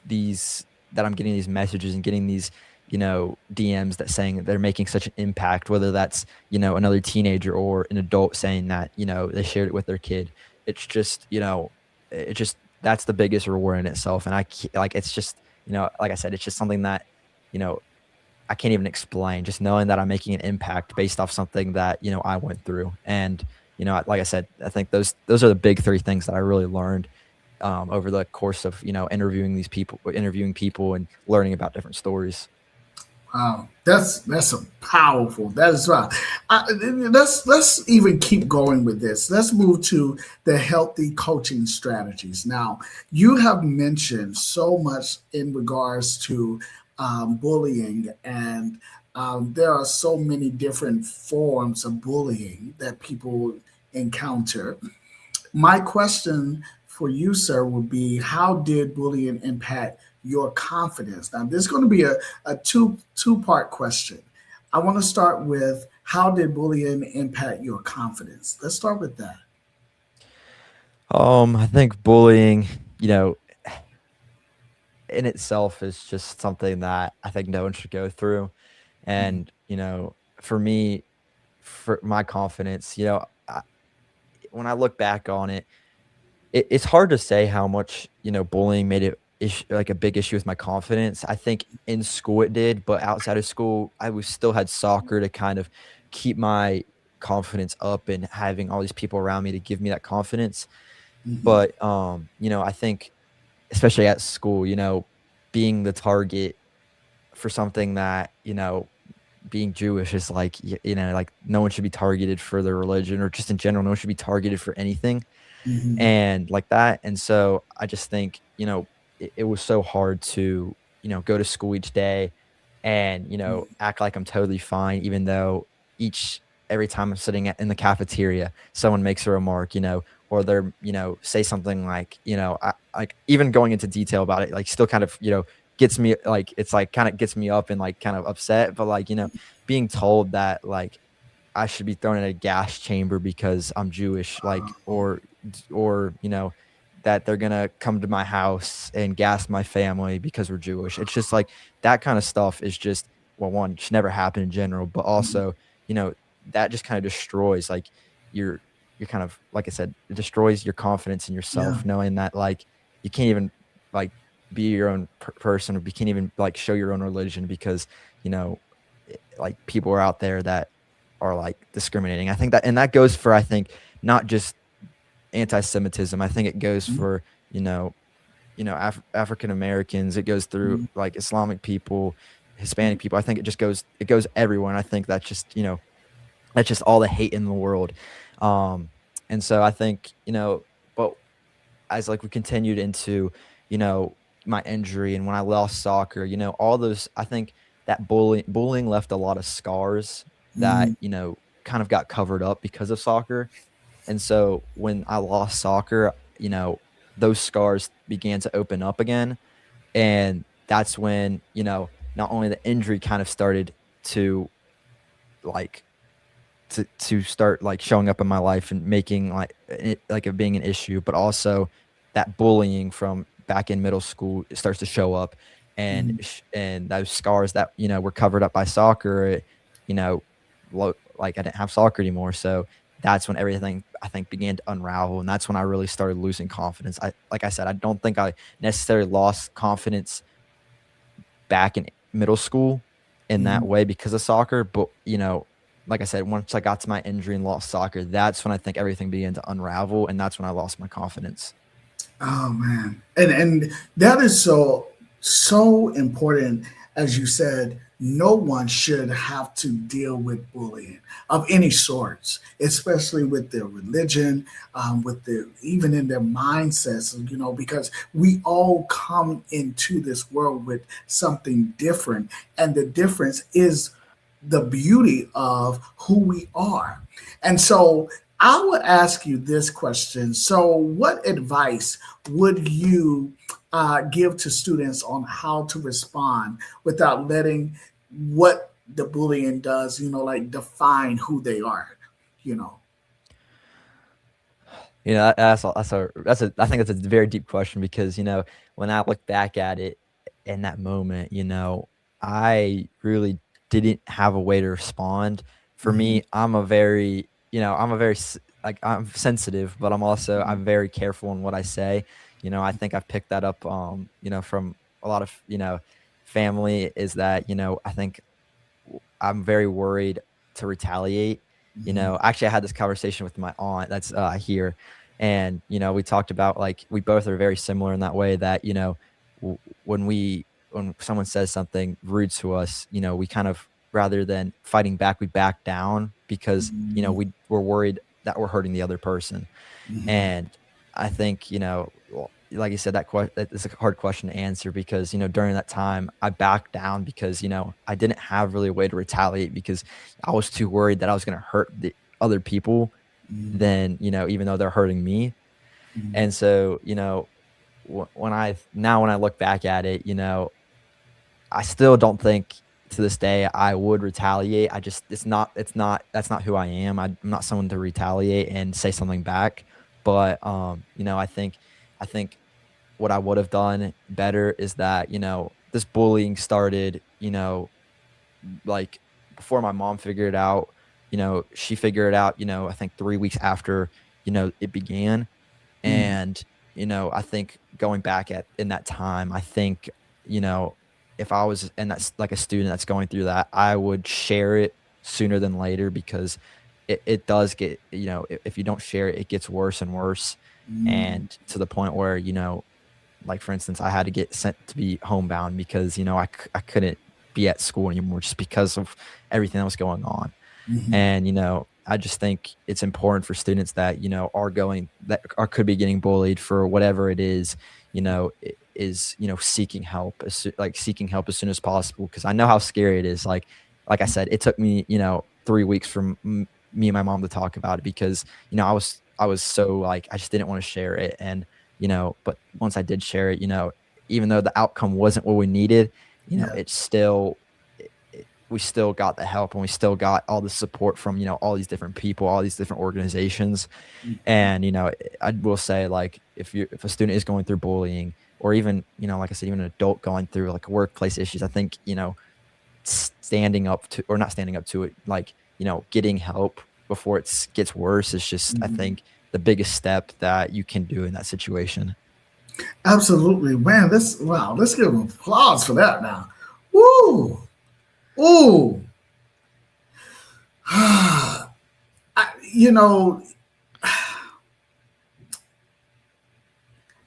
that I'm getting these messages and getting these, DMs that saying that they're making such an impact, whether that's, another teenager or an adult saying that, they shared it with their kid. It's just, it just that's the biggest reward in itself. And like, it's just, like I said, it's just something that, you know, I can't even explain. Just knowing that I'm making an impact based off something that, I went through. And, like I said, I think those are the big three things that I really learned, over the course of, interviewing people and learning about different stories. Wow, that's a powerful. That is right. Let's even keep going with this. Let's move to the healthy coaching strategies. Now, you have mentioned so much in regards to bullying, and there are so many different forms of bullying that people encounter. My question for you, sir, would be how did bullying impact your confidence? Now, this is going to be a two-part question. I want to start with how did bullying impact your confidence? Let's start with that. I think bullying, you know, in itself is just something that I think no one should go through. Mhm. And, for me, for my confidence, when I look back on it, it's hard to say how much, bullying made it like a big issue with my confidence. I think in school it did, but outside of school, I was still had soccer to kind of keep my confidence up and having all these people around me to give me that confidence. Mhm. But I think especially at school, being the target for something that, being Jewish is like, like no one should be targeted for their religion or just in general, no one should be targeted for anything Mhm. and like that. And so I just think, it was so hard to, go to school each day and, act like I'm totally fine, even though each every time I'm sitting in the cafeteria, someone makes a remark, or they're, say something like, like even going into detail about it, like still kind of, gets me like it's like kind of gets me up and like kind of upset. But like, being told that like I should be thrown in a gas chamber because I'm Jewish, like, or that they're gonna come to my house and gas my family because we're Jewish. It's just like that kind of stuff is just well, one should never happen in general, but Mhm. also, you know, that just kind of destroys like your kind of like I said, it destroys your confidence in Yeah. yourself, knowing that like you can't even like be your own person, or you can't even like show your own religion because you know like people are out there that are like discriminating. I think that and that goes for I think not just anti-Semitism. I think it goes Mhm. for, African Americans. It goes through Mhm. like Islamic people, Hispanic people. I think it goes everywhere. And I think that's just, that's just all the hate in the world. Um, and so I think, but as like we continued into, you know, my injury and when I lost soccer, all those I think that bullying left a lot of scars that, Mhm. kind of got covered up because of soccer. And so when I lost soccer, those scars began to open up again. And that's when, not only the injury kind of started to like to start like showing up in my life and making like it like it being an issue, but also that bullying from back in middle school starts to show up. and Mhm. and those scars that were covered up by soccer, you know, like I didn't have soccer anymore, so that's when everything I think began to unravel, and that's when I really started losing confidence. Like I said, I don't think I necessarily lost confidence back in middle school in that Mhm. way because of soccer, but like I said, once I got to my injury and lost soccer, that's when I think everything began to unravel, and that's when I lost my confidence. Oh man, and that is so important. As you said, no one should have to deal with bullying of any sorts, especially with their religion, with their even in their mindsets. Because we all come into this world with something different, and the difference is the beauty of who we are. And so I would ask you this question. So, what advice would you give to students on how to respond without letting what the bullying does, like define who they are, you know? That's a I think that's a very deep question because, when I look back at it in that moment, I really didn't have a way to respond. For Hmm. me, I'm sensitive, but I'm very careful in what I say. I think I've picked that up, from a lot of, family is that, I think I'm very worried to retaliate. Hmm. Actually, I had this conversation with my aunt that's here, and we talked about like we both are very similar in that way that w- when someone says something rude to us, we kind of rather than fighting back, we back down because we're worried that we're hurting the other person. Hmm. And I think, like you said, that is a hard question to answer because, during that time I backed down because, I didn't have really a way to retaliate because I was too worried that I was going to hurt the other people Hmm. than, even though they're hurting me. Hmm. And so, when I look back at it, I still don't think to this day I would retaliate. I just that's not who I am. I'm not someone to retaliate and say something back. But I think what I would have done better is that, this bullying started, like before my mom figured it out, she figured it out, I think 3 weeks after, it began. Hmm. And, I think going back at in that time, I think, you know, if I was and that's like a student that's going through that, I would share it sooner than later because it does get, if you don't share it, it gets worse and worse. Hmm. And to the point where, like for instance, I had to get sent to be homebound because, I couldn't be at school anymore just because of everything that was going on. Hmm. And, I just think it's important for students that, could be getting bullied for whatever it is, seeking help, like seeking help as soon as possible. Cause I know how scary it is. Like I said, it took me, 3 weeks from me and my mom to talk about it because, I was so like, I just didn't want to share it. And, but once I did share it, even though the outcome wasn't what we needed, Yeah. it's still, we still got the help and we still got all the support from all these different people, all these different organizations. And I will say, like, if a student is going through bullying or even like I said, even an adult going through like workplace issues, I think standing up to or not standing up to it, like getting help before it gets worse is just, I Hmm. think, the biggest step that you can do in that situation. Absolutely, man. This wow. Let's give them applause for that now. Woo, ooh. You know,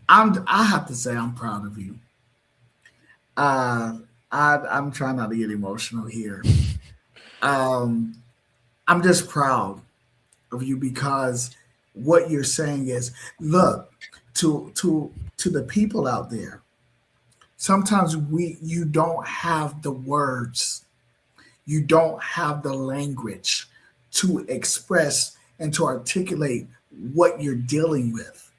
I have to say I'm proud of you. Uh, I'm trying not to get emotional here. Um, I'm just proud of you because what you're saying is, look, to the people out there. Sometimes you don't have the words, you don't have the language to express and to articulate what you're dealing with.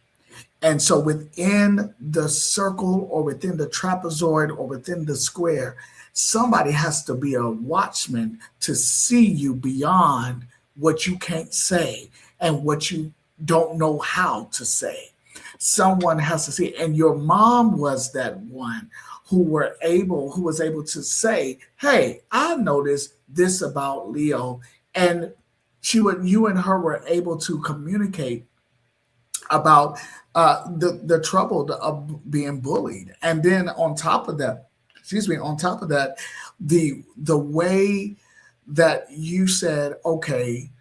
And so within the circle or within the trapezoid or within the square, somebody has to be a watchman to see you beyond what you can't say and what you don't know how to say. Someone has to see. And your mom was that one who was able to say, "Hey, I noticed this about Leo," and you and her were able to communicate about the trouble of being bullied, and then on top of that, excuse me, on top of that, the way that you said, okay,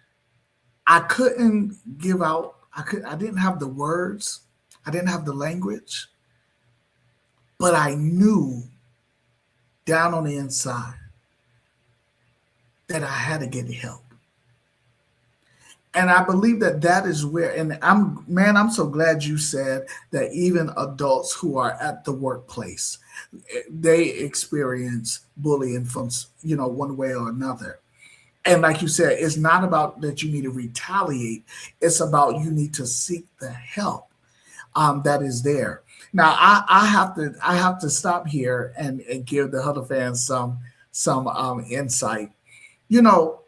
I couldn't give out, I didn't have the words, I didn't have the language, but I knew down on the inside that I had to get help. And I believe that that is where, and I'm so glad you said that even adults who are at the workplace, they experience bullying from, one way or another. And like you said, it's not about that you need to retaliate. It's about you need to seek the help that is there. Now, I have to stop here and give the Huddle fans some insight. You know,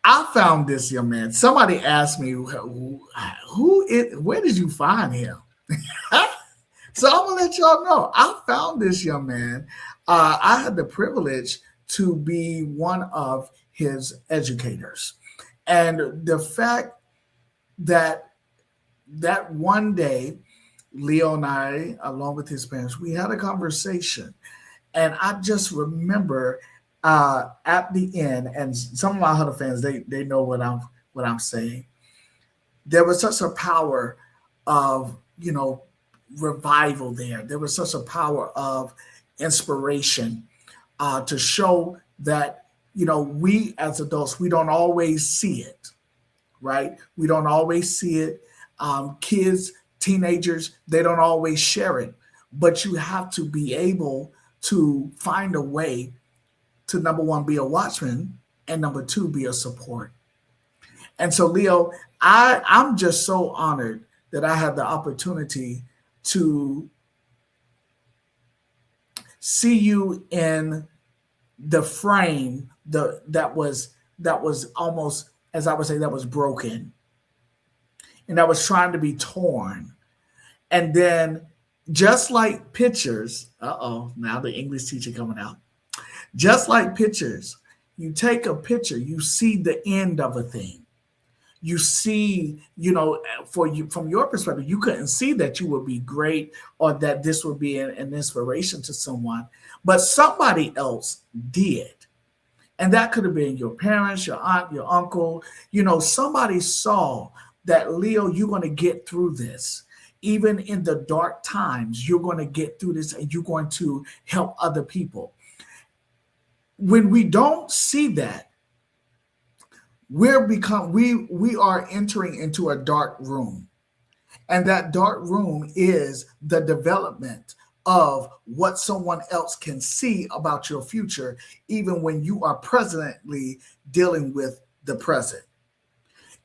I found this young man. Somebody asked me, where did you find him? So I'm gonna let y'all know. I found this young man. I had the privilege to be one of his educators, and the fact that one day, Leo and I, along with his parents, we had a conversation, and I just remember at the end, and some of my Huddle fans, they know what I'm saying. There was such a power of revival there. There was such a power of inspiration to show that we as adults, we don't always see it, right? We don't always see it. Kids, teenagers, they don't always share it, but you have to be able to find a way to, number one, be a watchman, and number two, be a support. And so, Leo, I'm just so honored that I had the opportunity to see you in the frame that was almost, as I would say, that was broken and that was trying to be torn. And then, just like pictures, now the English teacher coming out. Just like pictures, you take a picture, you see the end of a thing. You see, for you, from your perspective, you couldn't see that you would be great or that this would be an inspiration to someone, but somebody else did. And that could have been your parents, your aunt, your uncle. Somebody saw that, Leo, you're going to get through this. Even in the dark times, you're going to get through this and you're going to help other people. When we don't see that, we are entering into a dark room. And that dark room is the development of what someone else can see about your future, even when you are presently dealing with the present.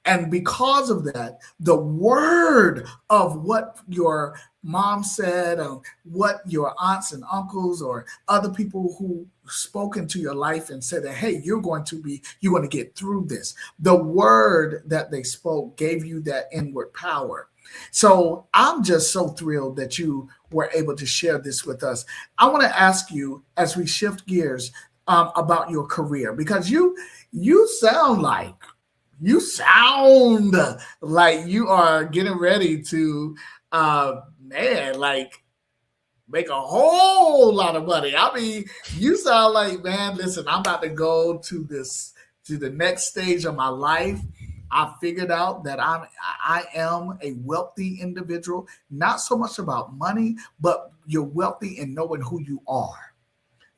And because of that, the word of what your mom said, or what your aunts and uncles or other people who spoke into your life and said that, hey, you're going to get through this. The word that they spoke gave you that inward power. So I'm just so thrilled that you were able to share this with us. I want to ask you, as we shift gears, about your career, because you sound like you sound like you are getting ready to, man, like make a whole lot of money. I mean, you sound like, man, listen, I'm about to go to the next stage of my life. I figured out that I am a wealthy individual, not so much about money, but you're wealthy in knowing who you are.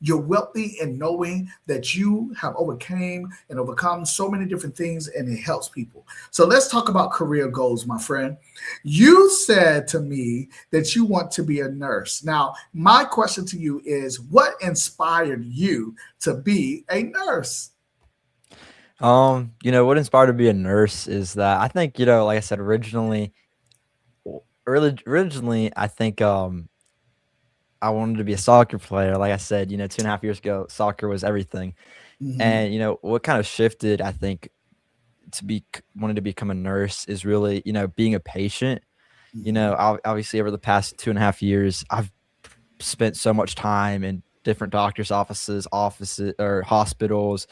You're wealthy in knowing that you have overcame and overcome so many different things, and it helps people. So let's talk about career goals, my friend. You said to me that you want to be a nurse. Now, my question to you is, what inspired you to be a nurse? What inspired me to be a nurse is that I think, like I said, originally, I think, I wanted to be a soccer player. Like I said, 2.5 years ago, soccer was everything. Mm-hmm, And, what kind of shifted, I think, wanting to become a nurse is really, being a patient. mm-hmm, Obviously over the past 2.5 years, I've spent so much time in different doctors' offices or hospitals,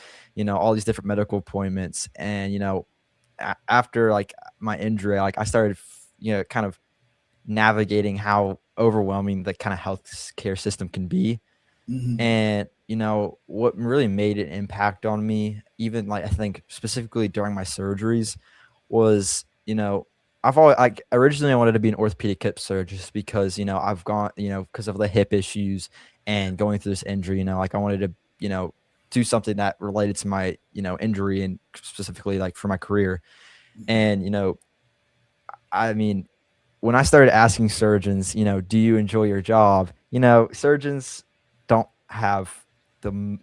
all these different medical appointments. And, after like my injury, like I started, kind of navigating how overwhelming the kind of healthcare system can be. Hmm. And, what really made an impact on me, even like I think specifically during my surgeries, was, I've always like originally I wanted to be an orthopedic hip surgeon just because, I've gone, because of the hip issues Yeah. and going through this injury, like I wanted to, do something that related to my, injury and specifically like for my career. Hmm. And, I mean, when I started asking surgeons, "Do you enjoy your job?" Surgeons don't have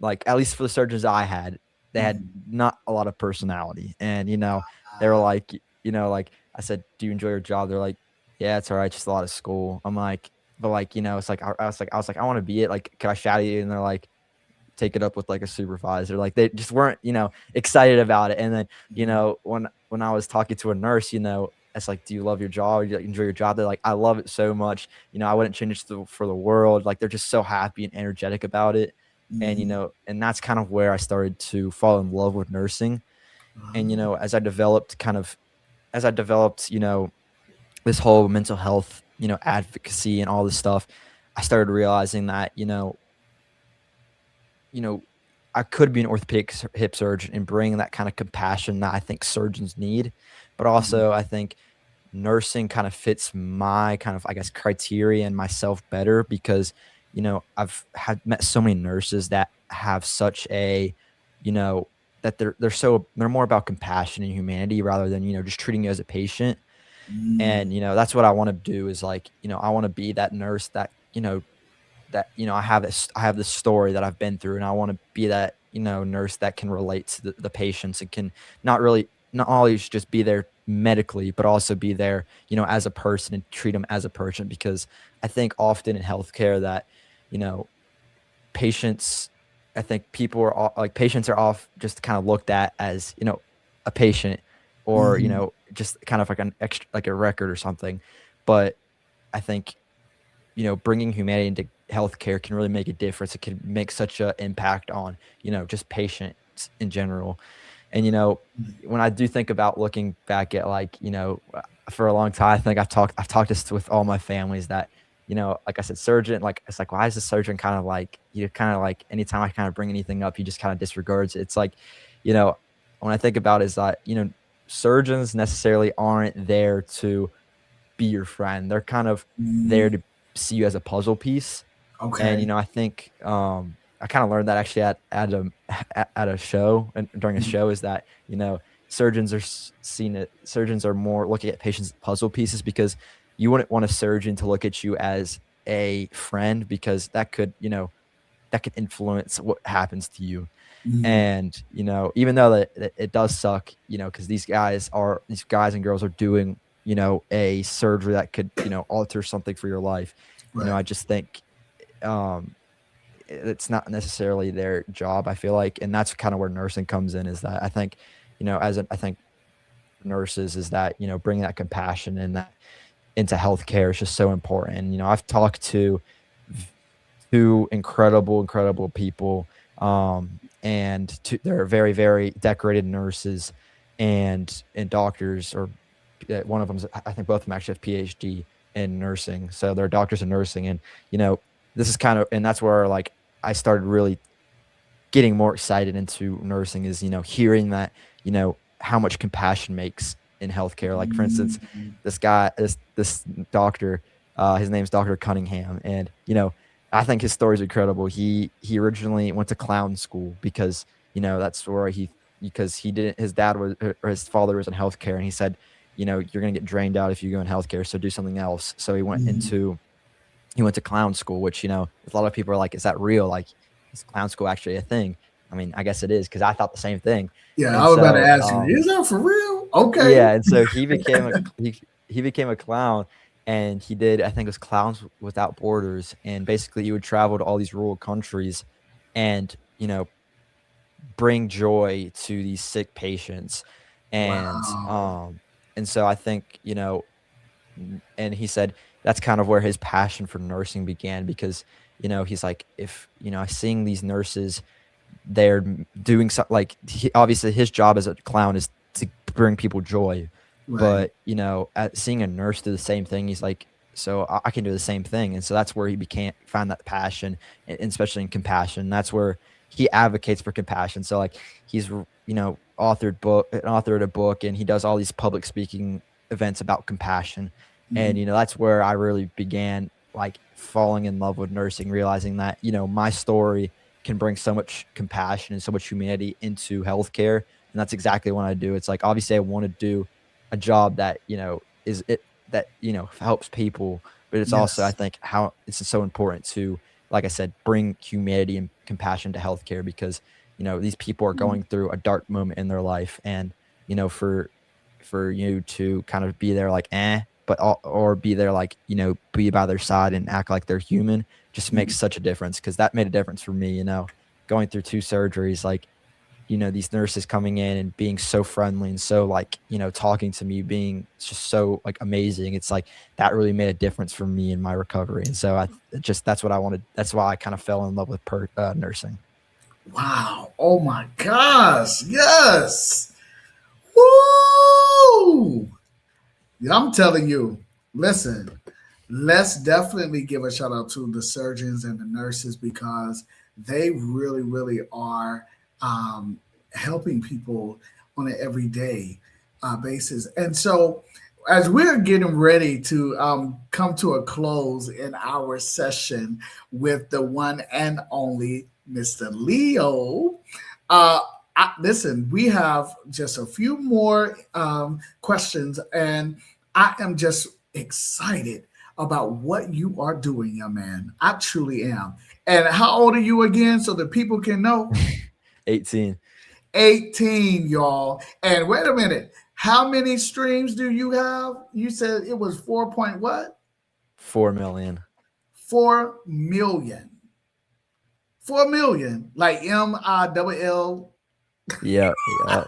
like, at least for the surgeons I had, they had Hmm. not a lot of personality. And, they were like, like I said, "Do you enjoy your job?" They're like, "Yeah, it's all right, just a lot of school." I'm like, but like, it's like I was like, "I wanna be it, like, can I shout at you?" And they're like, take it up with like a supervisor. Like they just weren't, excited about it. And then, Hmm. when I was talking to a nurse, it's like, do you love your job? Do you like, enjoy your job? They're like, I love it so much. I wouldn't change it for the world. Like they're just so happy and energetic about it. And, Hmm. and that's kind of where I started to fall in love with nursing. And, as I developed, this whole mental health, advocacy and all this stuff, I started realizing that, you know, I could be an orthopedic hip surgeon and bring that kind of compassion that I think surgeons need. But Hmm. also, I think nursing kind of fits my kind of, I guess, criteria and myself better because, I've had met so many nurses that have such a, you know, that they're more about compassion and humanity rather than, just treating you as a patient. Hmm. And, that's what I want to do is like, I want to be that nurse that, I have this story that I've been through, and I wanna be that, nurse that can relate to the patients and can not always just be there medically, but also be there, as a person and treat them as a person because I think often in healthcare that, you know, patients I think people are all like, patients are off just kinda looked at as, a patient or, Hmm. just kind of like an extra like a record or something. But I think bringing humanity into healthcare can really make a difference. It can make such an impact on, just patients in general. And, when I do think about looking back at like, for a long time, I think I've talked this with all my families that, like I said, surgeon, like it's like, why is the surgeon kind of like you kind of like anytime I kind of bring anything up, he just kind of disregards it. It's like, you know, when I think about it, is that, surgeons necessarily aren't there to be your friend. They're kind of there Hmm. to see you as a puzzle piece. And, Okay. I think, I kinda learned that actually at a show and during a Mhm. show is that, surgeons are more looking at patients as puzzle pieces because you wouldn't want a surgeon to look at you as a friend because that could influence what happens to you. Mhm. And, even though that it does suck, because these guys and girls are doing, a surgery that could, alter something for your life. Right. I just think, um, it's not necessarily their job, I feel like, and that's kinda where nursing comes in is that I think, I think nurses is that, bringing that compassion and that into healthcare is just so important. And, I've talked to v 2 incredible people, and they're very, very decorated nurses and doctors, or one of them's I think both of them actually have PhD in nursing, so they're doctors in nursing. And, you know, this is kind of and that's where, like, I started really getting more excited into nursing is, hearing that, how much compassion makes in healthcare. Like, for instance, Mhm. this doctor, his name's Dr. Cunningham, and, I think his story is incredible. He originally went to clown school because, that's where because he didn't his dad was or his father was in healthcare, and he said, "You're gonna get drained out if you go in healthcare, so do something else." So Mhm. he went to clown school, which, a lot of people are like, "Is that real? Like, is clown school actually a thing?" I mean, I guess it is because I thought the same thing. Yeah, And I was about to so, ask you, is that for real? Okay. yeah, and so he became a clown, and he did I think it was Clowns Without Borders, and basically he would travel to all these rural countries and, bring joy to these sick patients. And, Wow. um, and so I think, and he said that's kind of where his passion for nursing began because he's like, if seeing these nurses, they're doing something like obviously his job as a clown is to bring people joy, Right. but at seeing a nurse do the same thing, he's like, so I can do the same thing, and so that's where he became found that passion, and especially in compassion. That's where he advocates for compassion. So like he's authored a book, and he does all these public speaking events about compassion, and Mhm. that's where I really began like falling in love with nursing, realizing that my story can bring so much compassion and so much humanity into healthcare. And that's exactly what I do. It's like, obviously I want to do a job that, is it that, helps people, but it's also, I Yes. think, how it's so important to, like I said, bring humanity and compassion to healthcare because, these people are going through a dark moment in their life. And, for you to kind of be there like, but or be there like, be by their side and act like they're human just makes Mhm. such a difference because that made a difference for me, going through 2 surgeries, like, these nurses coming in and being so friendly and so like, talking to me, being just so like amazing. It's like that really made a difference for me in my recovery. And so that's what I wanted. That's why I kind of fell in love with nursing. Wow. Oh my gosh. Yes. Woo! Yeah, I'm telling you, listen, let's definitely give a shout out to the surgeons and the nurses because they really, really are um, helping people on an everyday basis. And so, as we're getting ready to come to a close in our session with the one and only Mr. Leo, uh, listen, we have just a few more questions, and I am just excited about what you are doing, young man. I truly am. And how old are you again so that people can know? 18, 18, y'all. And wait a minute. How many streams do you have? You said it was 4 point what? 4 million. 4 million. 4 million. Like MILL. Yeah. Yeah.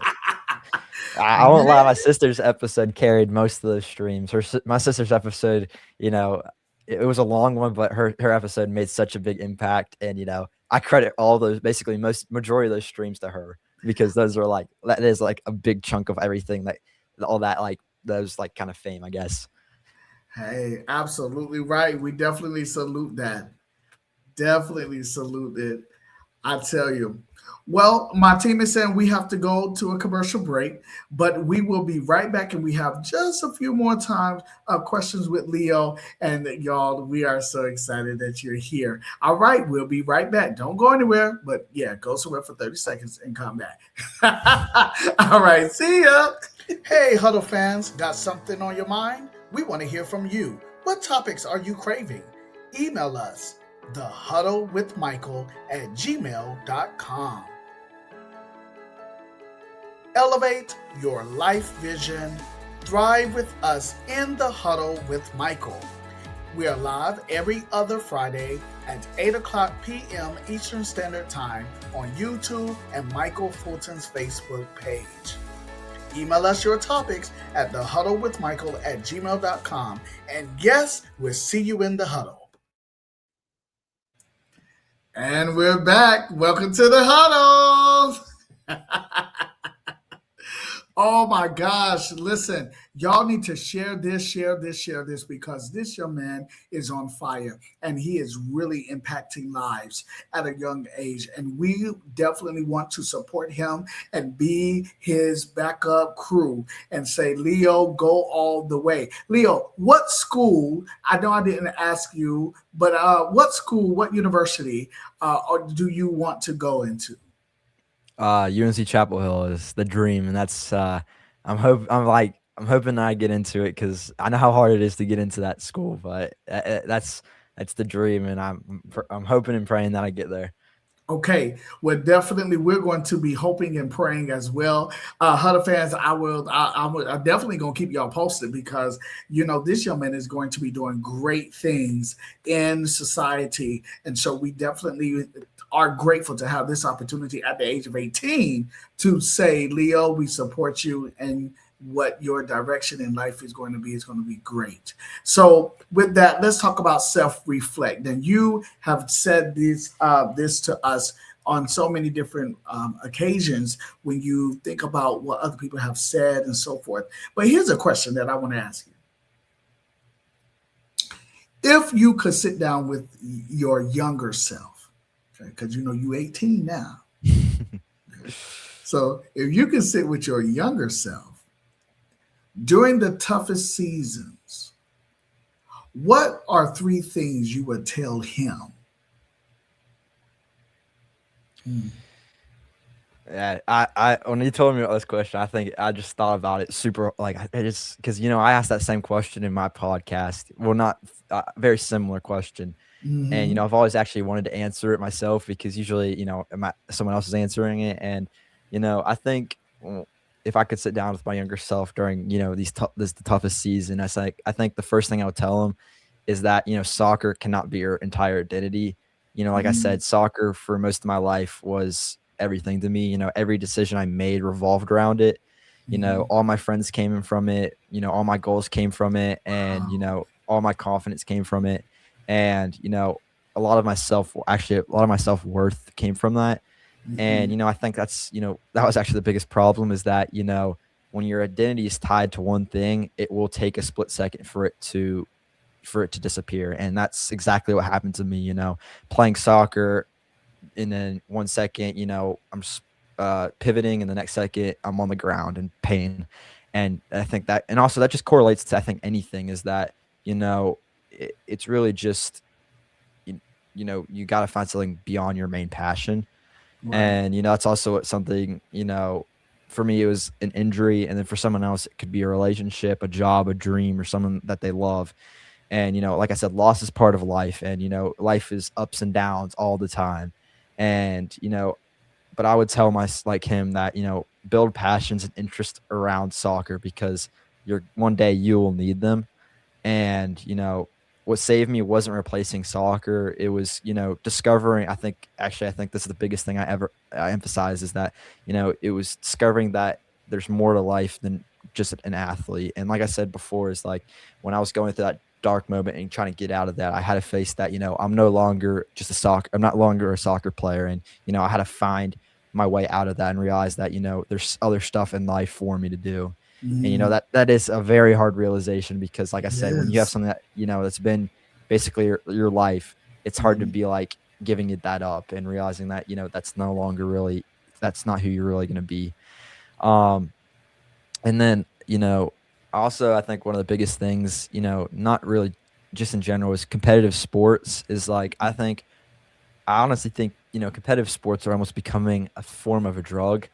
I won't lie, my Man. sister's episode carried most of those streams. My sister's episode, you know, it was a long one, but her episode made such a big impact, and I credit all those, basically most majority of those streams to her because those are like that is like a big chunk of everything that all that like those like kind of fame, I guess. Hey, absolutely right. We definitely salute that. Definitely salute it. I tell you. Well, my team is saying we have to go to a commercial break, but we will be right back, and we have just a few more times of questions with Leo. And y'all, we are so excited that you're here. All right, we'll be right back. Don't go anywhere, but yeah, go somewhere for 30 seconds and come back. All right, see ya. Hey, Huddle fans, got something on your mind? We want to hear from you. What topics are you craving? Email us thehuddlewithmichael@gmail.com. Elevate your life vision. Thrive with us in the Huddle with Michael. We are live every other Friday at 8 o'clock p.m. Eastern Standard Time on YouTube and Michael Fulton's Facebook page. Email us your topics at thehuddlewithmichael@gmail.com. And yes, we'll see you in the huddle. And we're back. Welcome to the huddle. Oh my gosh. Listen, y'all need to share this, share this, share this because this young man is on fire and he is really impacting lives at a young age. And we definitely want to support him and be his backup crew and say, Leo, go all the way. Leo, what school? I know I didn't ask you, but what school, what university do you want to go into? UNC Chapel Hill is the dream, and that's I'm hoping I get into it because I know how hard it is to get into that school, but that's the dream, and I'm hoping and praying that I get there. Okay, well, definitely, we're going to be hoping and praying as well. Huddle fans, I'm definitely going to keep y'all posted because this young man is going to be doing great things in society, and so we definitely are grateful to have this opportunity at the age of 18 to say, Leo, we support you, and what your direction in life is going to be great. So with that, let's talk about self-reflect. And you have said this to us on so many different occasions when you think about what other people have said and so forth. But here's a question that I want to ask you: if you could sit down with your younger self, okay, because you know you 18 now, so if you could sit with your younger self during the toughest seasons, what are three things you would tell him? Mm, Yeah, I when you told me about this question, I think I just thought about it super like I just because I asked that same question in my podcast. Well, not very similar question, and mm-hmm, I've always actually wanted to answer it myself because usually someone else is answering it, and I think if I could sit down with my younger self during this the toughest season, I think the first thing I would tell him is that soccer cannot be your entire identity. Like I mm-hmm, said, soccer for most of my life was everything to me. Every decision I made revolved around it. mm-hmm. All my friends came in from it. All my goals came from it, and Wow. all my confidence came from it. And a lot of my self-worth came from that. And Mm-hmm, I think that was actually the biggest problem is that when your identity is tied to one thing, it will take a split second for it to disappear. And that's exactly what happened to me. Playing soccer, and then 1 second, pivoting, and the next second I'm on the ground in pain. And I think that, and also that just correlates to, I think, anything is that it's really just you, you got to find something beyond your main passion. right. And that's also something, for me it was an injury, and then for someone else it could be a relationship, a job, a dream, or someone that they love. And like I said, loss is part of life, and life is ups and downs all the time. And but I would tell like him that build passions and interest around soccer, because you're one day you will need them. And what saved me wasn't replacing soccer, it was discovering, I think this is the biggest thing I emphasize, is that it was discovering that there's more to life than just an athlete. And like I said before, is like when I was going through that dark moment and trying to get out of that, I had to face that I'm not longer a soccer player. And I had to find my way out of that and realize that there's other stuff in life for me to do. And Mm, that is a very hard realization, because like I said, when you have yes. something that that's been basically your life, it's hard to Mm, be like giving it that up and realizing that that's no longer really, that's not who you're really going to be. um and then also, I think one of the biggest things, not really just in general, is competitive sports. Is like, I honestly think competitive sports are almost becoming a form of a drug.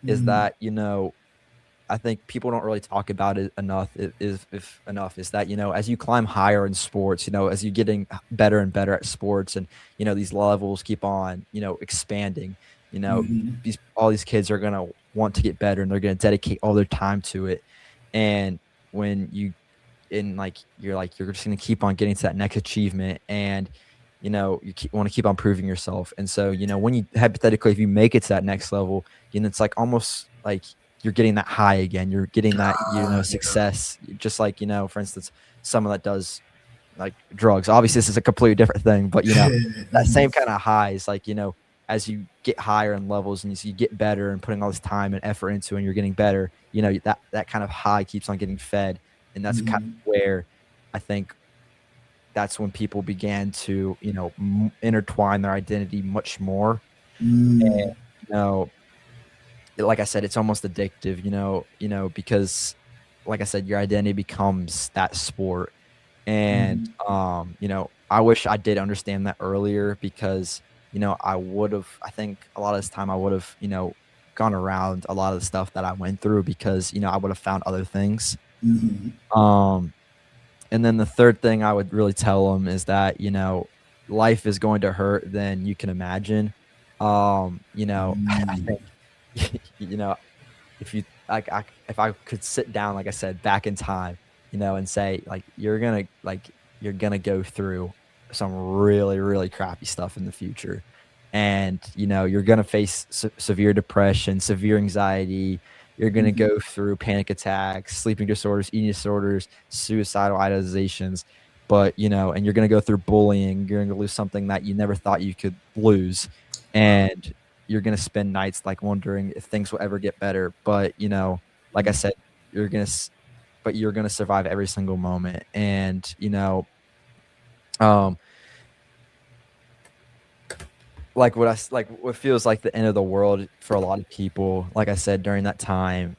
Is mm, that I think people don't really talk about it enough. If enough, is that as you climb higher in sports, as you're getting better and better at sports, and these levels keep on expanding. mm, These all these kids are gonna want to get better, and they're gonna dedicate all their time to it. And when you and you're just gonna keep on getting to that next achievement, and want to keep on proving yourself. And so when you hypothetically, if you make it to that next level, it's like almost like you're getting that high again, you're getting that yeah. success, just like for instance, someone that does like drugs. Obviously this is a completely different thing, but that Mhm, same kind of highs, like as you get higher in levels, and as you get better and putting all this time and effort into it, and you're getting better, that kind of high keeps on getting fed. And that's kind of mhm, where I think that's when people began to intertwine their identity much more. And mm, you know like I said, it's almost addictive, because like I said, your identity becomes that sport. And mhm, I wish I did understand that earlier, because I think a lot of this time I would have gone around a lot of the stuff that I went through, because I would have found other things. mhm, um and then the third thing I would really tell them is that life is going to hurt than you can imagine. I mm, think you know if you if I could sit down, like I said, back in time, and say, like, you're gonna go through some really, really crappy stuff in the future. And you're gonna face severe depression, severe anxiety, You're going to Mhm. go through panic attacks, sleeping disorders, eating disorders, suicidal ideations. But, and you're going to go through bullying. You're going to lose something that you never thought you could lose. Wow. And you're going to spend nights like wondering if things will ever get better. But, like I said, you're going to, but you're going to survive every single moment. And, um, like like what feels like the end of the world for a lot of people, like I said, during that time,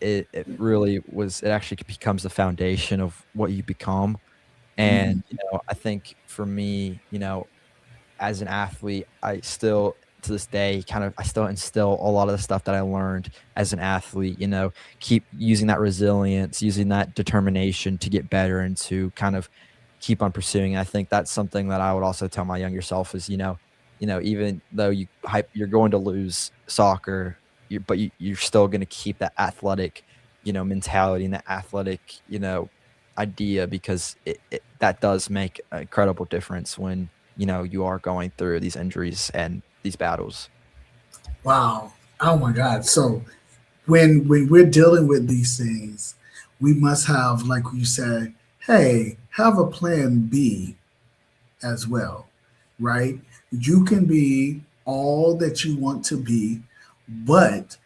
it really was, it actually becomes the foundation of what you become. And, Mhm. I think for me, as an athlete, I still, to this day, I still instill a lot of the stuff that I learned as an athlete, keep using that resilience, using that determination to get better and to kind of keep on pursuing. And I think that's something that I would also tell my younger self is, even though you're going to lose soccer, you're still going to keep that athletic, mentality and that athletic, idea, because that does make an incredible difference when, you are going through these injuries and these battles. Wow. Oh my God. So when we're dealing with these things, we must have, like you said, hey, have a plan B as well, right? You can be all that you want to be, but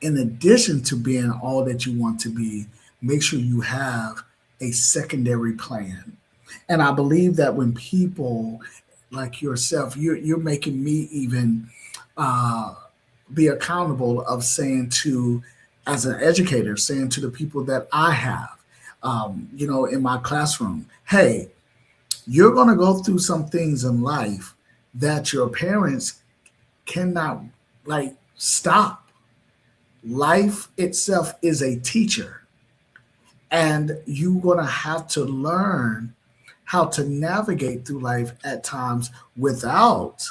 in addition to being all that you want to be, make sure you have a secondary plan. And I believe that when people like yourself, you're making me even uh, be accountable of saying to, as an educator, saying to the people that I have, in my classroom, hey, you're going to go through some things in life that your parents cannot like stop. Life itself is a teacher, and you're going to have to learn how to navigate through life at times without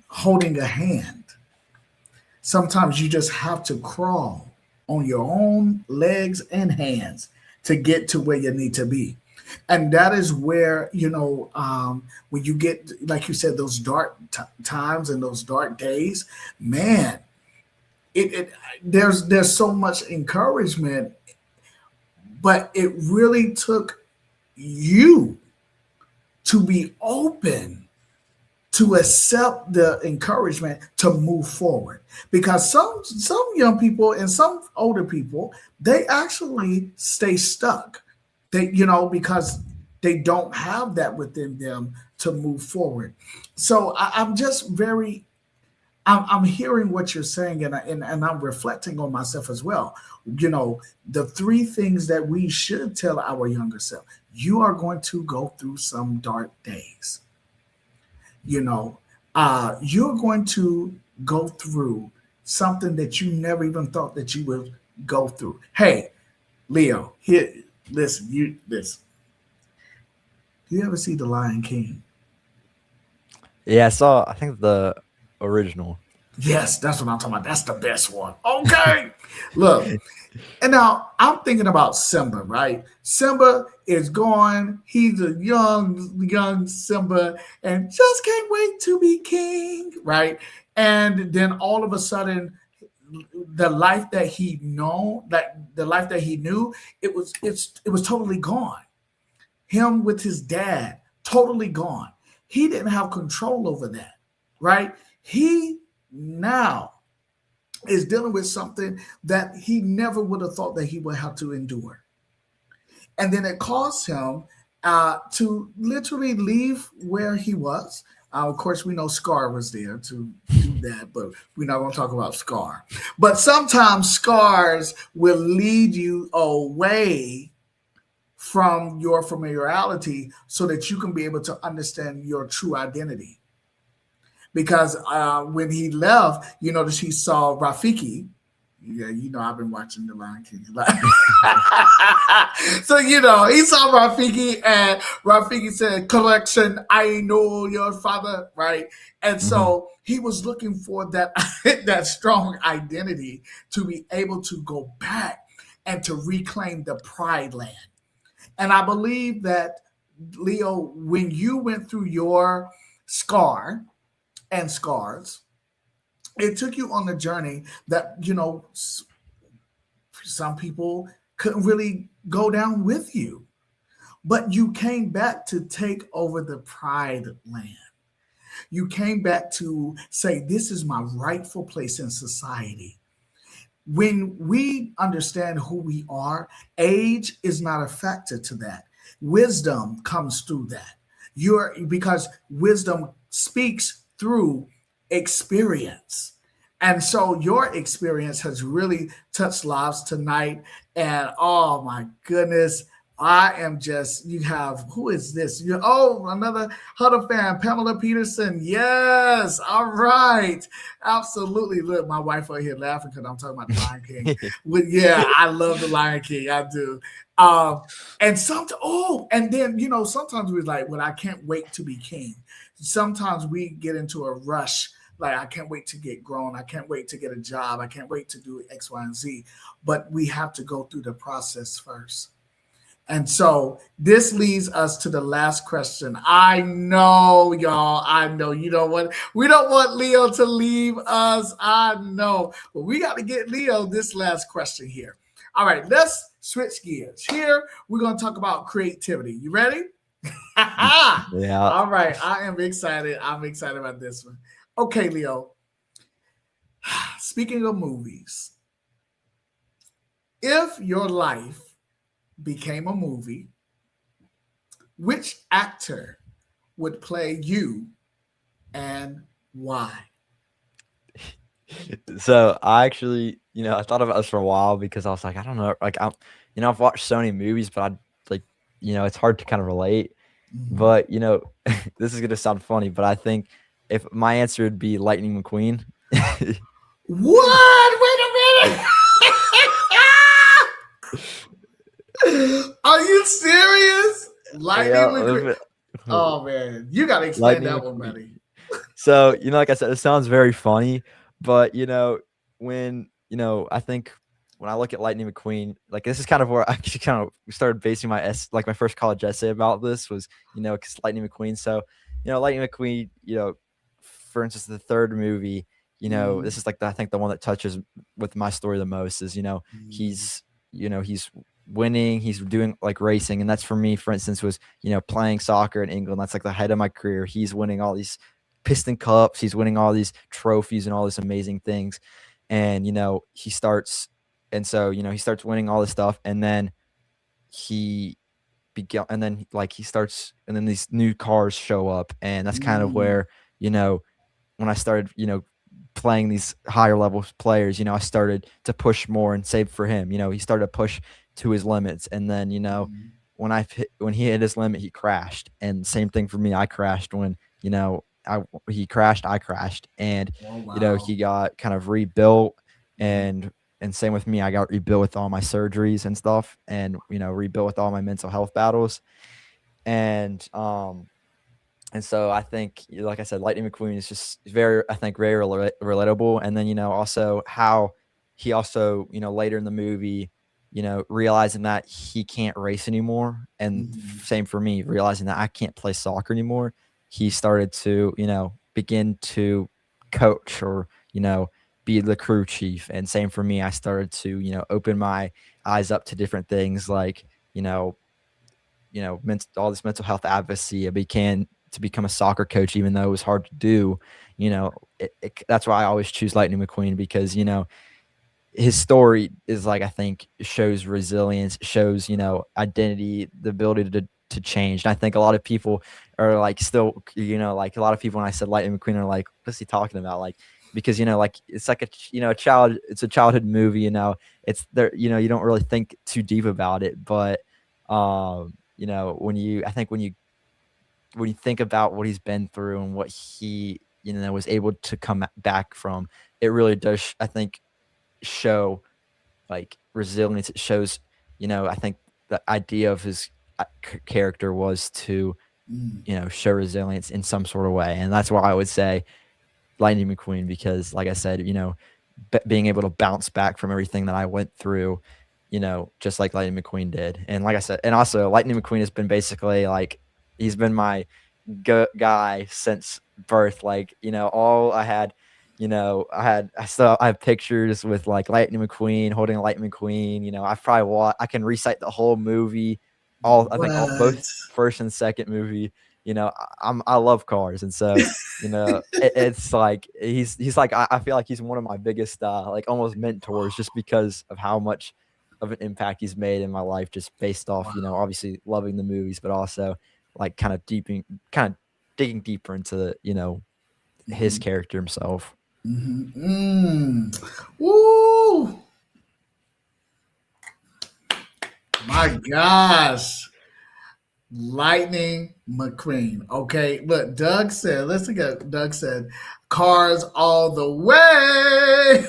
holding a hand. Sometimes you just have to crawl on your own legs and hands to get to where you need to be. And that is where, when you get, like you said, those dark times and those dark days, man, it there's so much encouragement, but it really took you to be open to accept the encouragement to move forward, because some young people and some older people, they actually stay stuck, because they don't have that within them to move forward. So I'm just very, I'm hearing what you're saying, and I'm reflecting on myself as well. You know, the three things that we should tell our younger self: you are going to go through some dark days. You know, you're going to go through something that you never even thought that you would go through. Hey, Leo, here, listen, you listen. Do you ever see The Lion King? Yeah, I saw, I think, the original. Yes, that's what I'm talking about. That's the best one. Okay. Look, and now I'm thinking about Simba, right? Simba is gone. He's a young Simba and just can't wait to be king, right? And then all of a sudden, the life that he know, that the life that he knew, it was totally gone. Him with his dad, totally gone. He didn't have control over that, right? He now is dealing with something that he never would have thought that he would have to endure. And then it caused him to literally leave where he was. Of course, we know Scar was there to do that, but we're not going to talk about Scar. But sometimes scars will lead you away from your familiarity so that you can be able to understand your true identity. Because when he left, you notice he saw Rafiki. Yeah, I've been watching The Lion King. So he saw Rafiki, and Rafiki said, "Collection, I know your father," right? And Mhm. so he was looking for that that strong identity to be able to go back and to reclaim the Pride Land. And I believe that, Leo, when you went through your scar and scars, It took you on the journey that, some people couldn't really go down with you, but you came back to take over the pride land. You came back to say, this is my rightful place in society. When we understand who we are, age is not a factor to that. Wisdom comes through that. You're because wisdom speaks through experience. And so your experience has really touched lives tonight. And oh my goodness, I am just, you have, who is this? Another Huddle fan, Pamela Peterson. Yes. All right. Absolutely. Look, my wife over here laughing because I'm talking about the Lion King. But yeah, I love the Lion King. I do. Um, and then, sometimes we're like, well, I can't wait to be king. Sometimes we get into a rush. Like, I can't wait to get grown. I can't wait to get a job. I can't wait to do X, Y, and Z. But we have to go through the process first. And so this leads us to the last question. I know, y'all. I know you don't want we don't want Leo to leave us. I know. But we got to get Leo this last question here. All right, let's switch gears. Here, we're going to talk about creativity. You ready? Yeah. All right, I am excited. I'm excited about this one. Okay, Leo. Speaking of movies, if your life became a movie, which actor would play you and why? So I actually, I thought about this for a while because I was like, I don't know, like I've watched so many movies, but I like, it's hard to kind of relate. Mhm. But this is gonna sound funny, but I think if my answer would be Lightning McQueen. What? Wait a minute. Are you serious? Lightning McQueen. Yeah, Oh man, you gotta explain Lightning that one, McQueen. buddy. So, like I said, it sounds very funny, but when I think when I look at Lightning McQueen, like this is kind of where I actually kind of started basing like my first college essay about this was, because Lightning McQueen. So, Lightning McQueen, for instance, the third movie, Mm, this is like I think the one that touches with my story the most is, mm, he's, he's winning, he's doing like racing. And that's for me, for instance, was, playing soccer in England. That's like the height of my career. He's winning all these Piston Cups. He's winning all these trophies and all these amazing things. And, he starts winning all this stuff. And then he like he starts, and then these new cars show up. And that's kind of mm, where, you know, when I started, playing these higher level players, I started to push more and save for him. He started to push to his limits. And then, mm. when he hit his limit, he crashed. And same thing for me. I crashed when, he crashed, I crashed. And, Oh wow. he got kind of rebuilt. Mm, And same with me. I got rebuilt with all my surgeries and stuff, and, rebuilt with all my mental health battles. And so I think, like I said, Lightning McQueen is just very, I think, very relatable. And then, also how he also, later in the movie, realizing that he can't race anymore. And mhm, same for me, realizing that I can't play soccer anymore. He started to, begin to coach or, be the crew chief. And same for me, I started to, open my eyes up to different things like, you know, all this mental health advocacy. I began to become a soccer coach, even though it was hard to do. That's why I always choose Lightning McQueen because his story is like I think shows resilience, shows identity, the ability to change. And I think a lot of people are like still like a lot of people when I said Lightning McQueen are like, what's he talking about? Like because like it's like a child, it's a childhood movie. It's there. You don't really think too deep about it, but when you I think when you think about what he's been through and what he was able to come back from, it really does I think show like resilience. It shows, I think the idea of his character was to, mm, show resilience in some sort of way. And that's why I would say Lightning McQueen, because like I said, being able to bounce back from everything that I went through, just like Lightning McQueen did. And like I said, and also Lightning McQueen has been basically like, he's been my guy since birth. Like, all I had, I have pictures with like Lightning McQueen holding a Lightning McQueen. I can recite the whole movie, I think all What? both first and second movie. I love cars, and so it's like he's like I feel like he's one of my biggest like almost mentors, just because of how much of an impact he's made in my life, just based off obviously loving the movies, but also like kind of digging deeper into his Mhm, character himself. mhm, mm. Woo! My gosh. Lightning McQueen. Okay, look, Doug said, let's look at Doug said, cars all the way.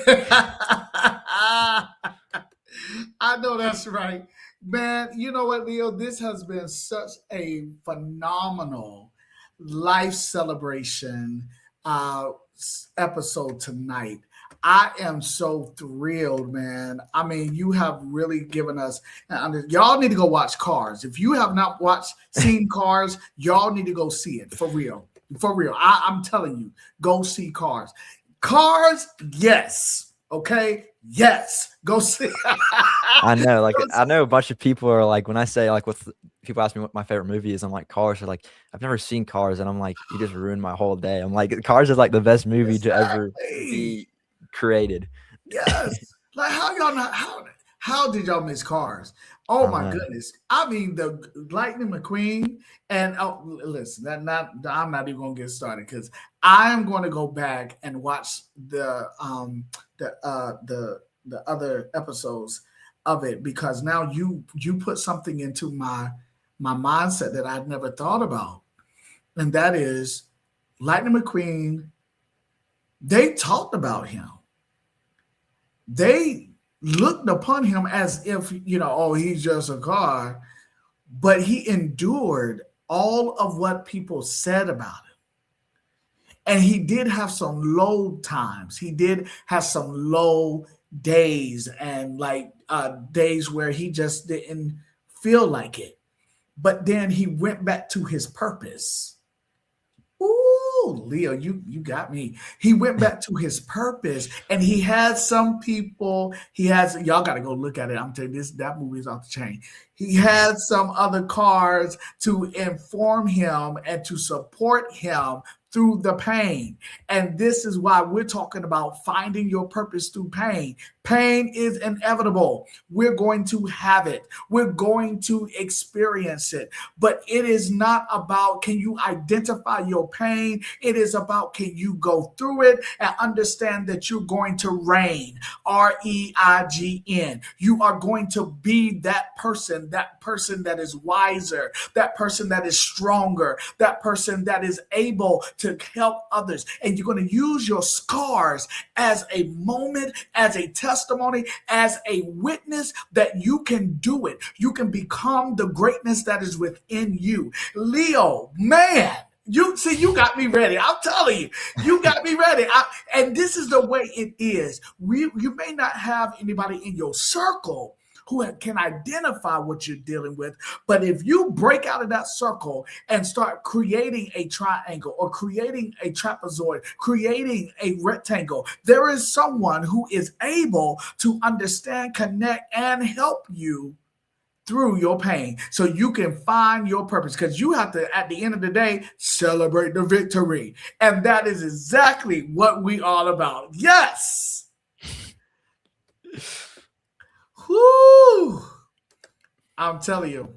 I know that's right. Man, you know what, Leo? This has been such a phenomenal life celebration uh, episode tonight. I am so thrilled, man. I mean, you have really given us. Y'all need to go watch Cars. If you have not seen Cars, y'all need to go see it for real. For real, I'm telling you, go see Cars. Cars, yes. Okay, yes. Go see. I know, like Go I see. know a bunch of people are like, when I say like people ask me what my favorite movie is, I'm like Cars. They're like, I've never seen Cars, and I'm like, you just ruined my whole day. I'm like, Cars is like the best movie to ever Exactly. be created. Yes. Like how y'all not how did y'all miss Cars? Oh I my know. goodness. I mean the Lightning McQueen and oh listen, that not I'm not even gonna get started because I am going to go back and watch the other episodes of it because now you put something into my mindset that I'd never thought about. And that is Lightning McQueen, they talked about him. They looked upon him as if, oh, he's just a car, but he endured all of what people said about him. And he did have some low times. He did have some low days and like days where he just didn't feel like it. But then he went back to his purpose. Ooh, Leo, you got me. He went back to his purpose, and he had some people. He has y'all got to go look at it. I'm telling you, that movie is off the chain. He had some other cars to inform him and to support him through the pain. And this is why we're talking about finding your purpose through pain. Pain is inevitable. We're going to have it. We're going to experience it. But it is not about can you identify your pain? It is about can you go through it and understand that you're going to reign. REIGN. You are going to be that person that is wiser, that person that is stronger, that person that is able to help others. And you're going to use your scars as a moment, as a testimony, as a witness that you can do it. You can become the greatness that is within you. Leo, man, you got me ready. I'm telling you, you got me ready. And this is the way it is. You may not have anybody in your circle who can identify what you're dealing with. But if you break out of that circle and start creating a triangle or creating a trapezoid, creating a rectangle, there is someone who is able to understand, connect, and help you through your pain so you can find your purpose because you have to at the end of the day celebrate the victory, and that is exactly what we all about. Yes. Whoo, I'm telling you.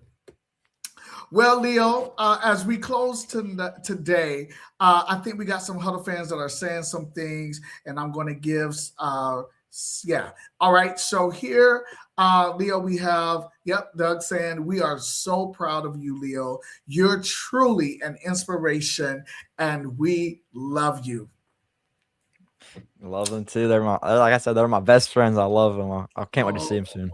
Well, Leo, as we close today, I think we got some Huddle fans that are saying some things, and I'm going to give, yeah. All right. So here, Leo, we have, Doug saying, we are so proud of you, Leo. You're truly an inspiration, and we love you. Love them too. Like I said, they're my best friends. I love them. I can't wait to see Oh, them soon.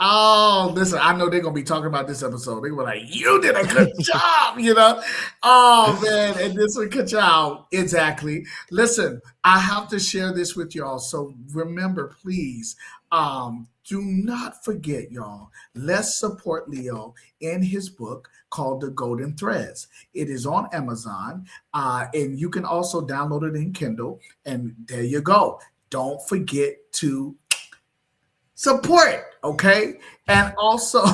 Oh, listen, I know they're gonna be talking about this episode. They were like, you did a good job, you know. Oh man, and this one cut you out. Exactly. Listen, I have to share this with y'all. So remember, please, Do not forget, y'all. Let's support Leo in his book called The Golden Threads. It is on Amazon, and you can also download it in Kindle. And there you go. Don't forget to support, okay? And also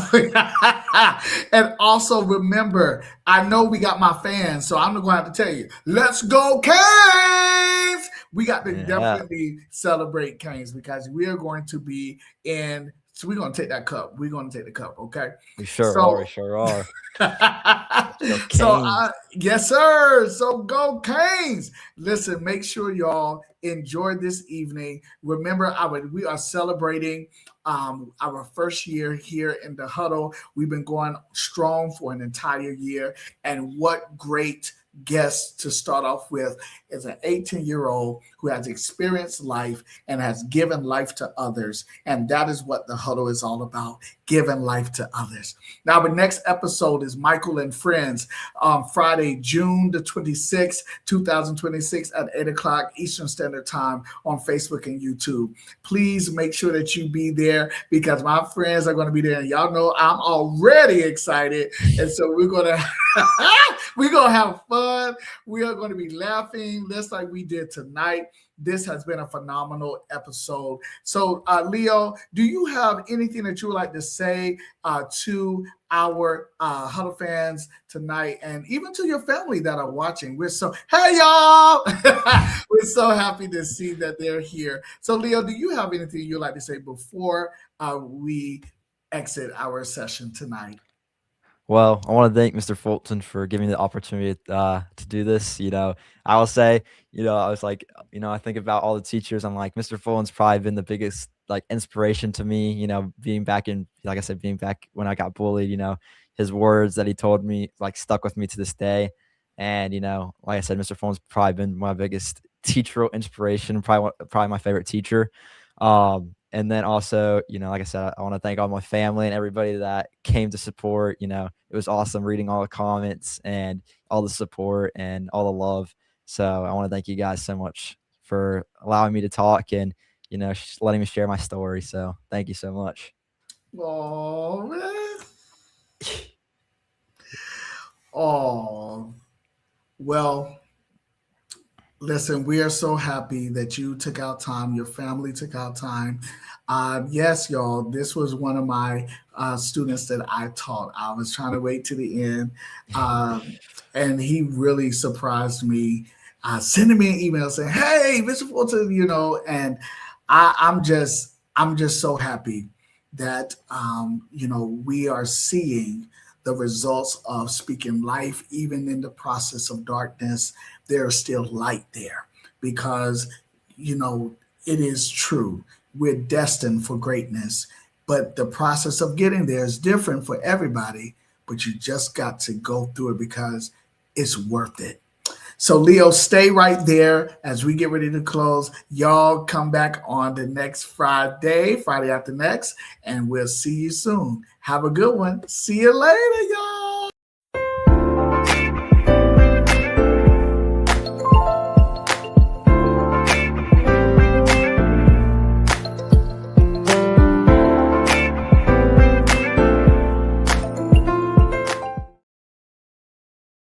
and also remember, I know we got my fans, so I'm gonna have to tell you, let's go Canes. We got to Yeah, definitely celebrate Canes because we are going to be in, so we're gonna take that cup, we're gonna take the cup, okay? we sure are. We So sure are. Let's go so Canes. yes sir, so go Canes. Listen, make sure y'all enjoy this evening. Remember, we are celebrating our first year here in the Huddle. We've been going strong for an entire year, and what great guest to start off with is an 18-year-old who has experienced life and has given life to others, and that is what the Huddle is all about, giving life to others. Now, the next episode is Michael and Friends on Friday, June the 26th, 2026 at 8 o'clock Eastern Standard Time on Facebook and YouTube. Please make sure that you be there because my friends are going to be there. And y'all know I'm already excited. And so we're going to we're going to have fun. We are going to be laughing just like we did tonight. This has been a phenomenal episode. So, Leo, do you have anything that you would like to say to our Huddle fans tonight, and even to your family that are watching? We're so, hey y'all, we're so happy to see that they're here. So, Leo, do you have anything you'd like to say before we exit our session tonight? Well, I want to thank Mr. Fulton for giving me the opportunity to do this. I will say, I was like, I think about all the teachers. I'm like, Mr. Fulton's probably been the biggest like inspiration to me. Being back in, like I said, being back when I got bullied. His words that he told me like stuck with me to this day. And like I said, Mr. Fulton's probably been my biggest teacher inspiration. Probably my favorite teacher. And then also, like I said, I want to thank all my family and everybody that came to support. It was awesome reading all the comments and all the support and all the love. So I want to thank you guys so much for allowing me to talk and, letting me share my story. So thank you so much. Oh man. Oh well, listen, we are so happy that you took out time, your family took out time. Yes, y'all, this was one of my students that I taught. I was trying to wait to the end, um, and he really surprised me, sending me an email saying, "Hey, Mr. Fulton," and I'm just so happy that we are seeing the results of speaking life, even in the process of darkness. There is still light there because you know it is true. We're destined for greatness, but the process of getting there is different for everybody. But you just got to go through it because it's worth it. So, Leo, stay right there as we get ready to close. Y'all come back on the next Friday, Friday after next, and we'll see you soon. Have a good one. See you later, y'all.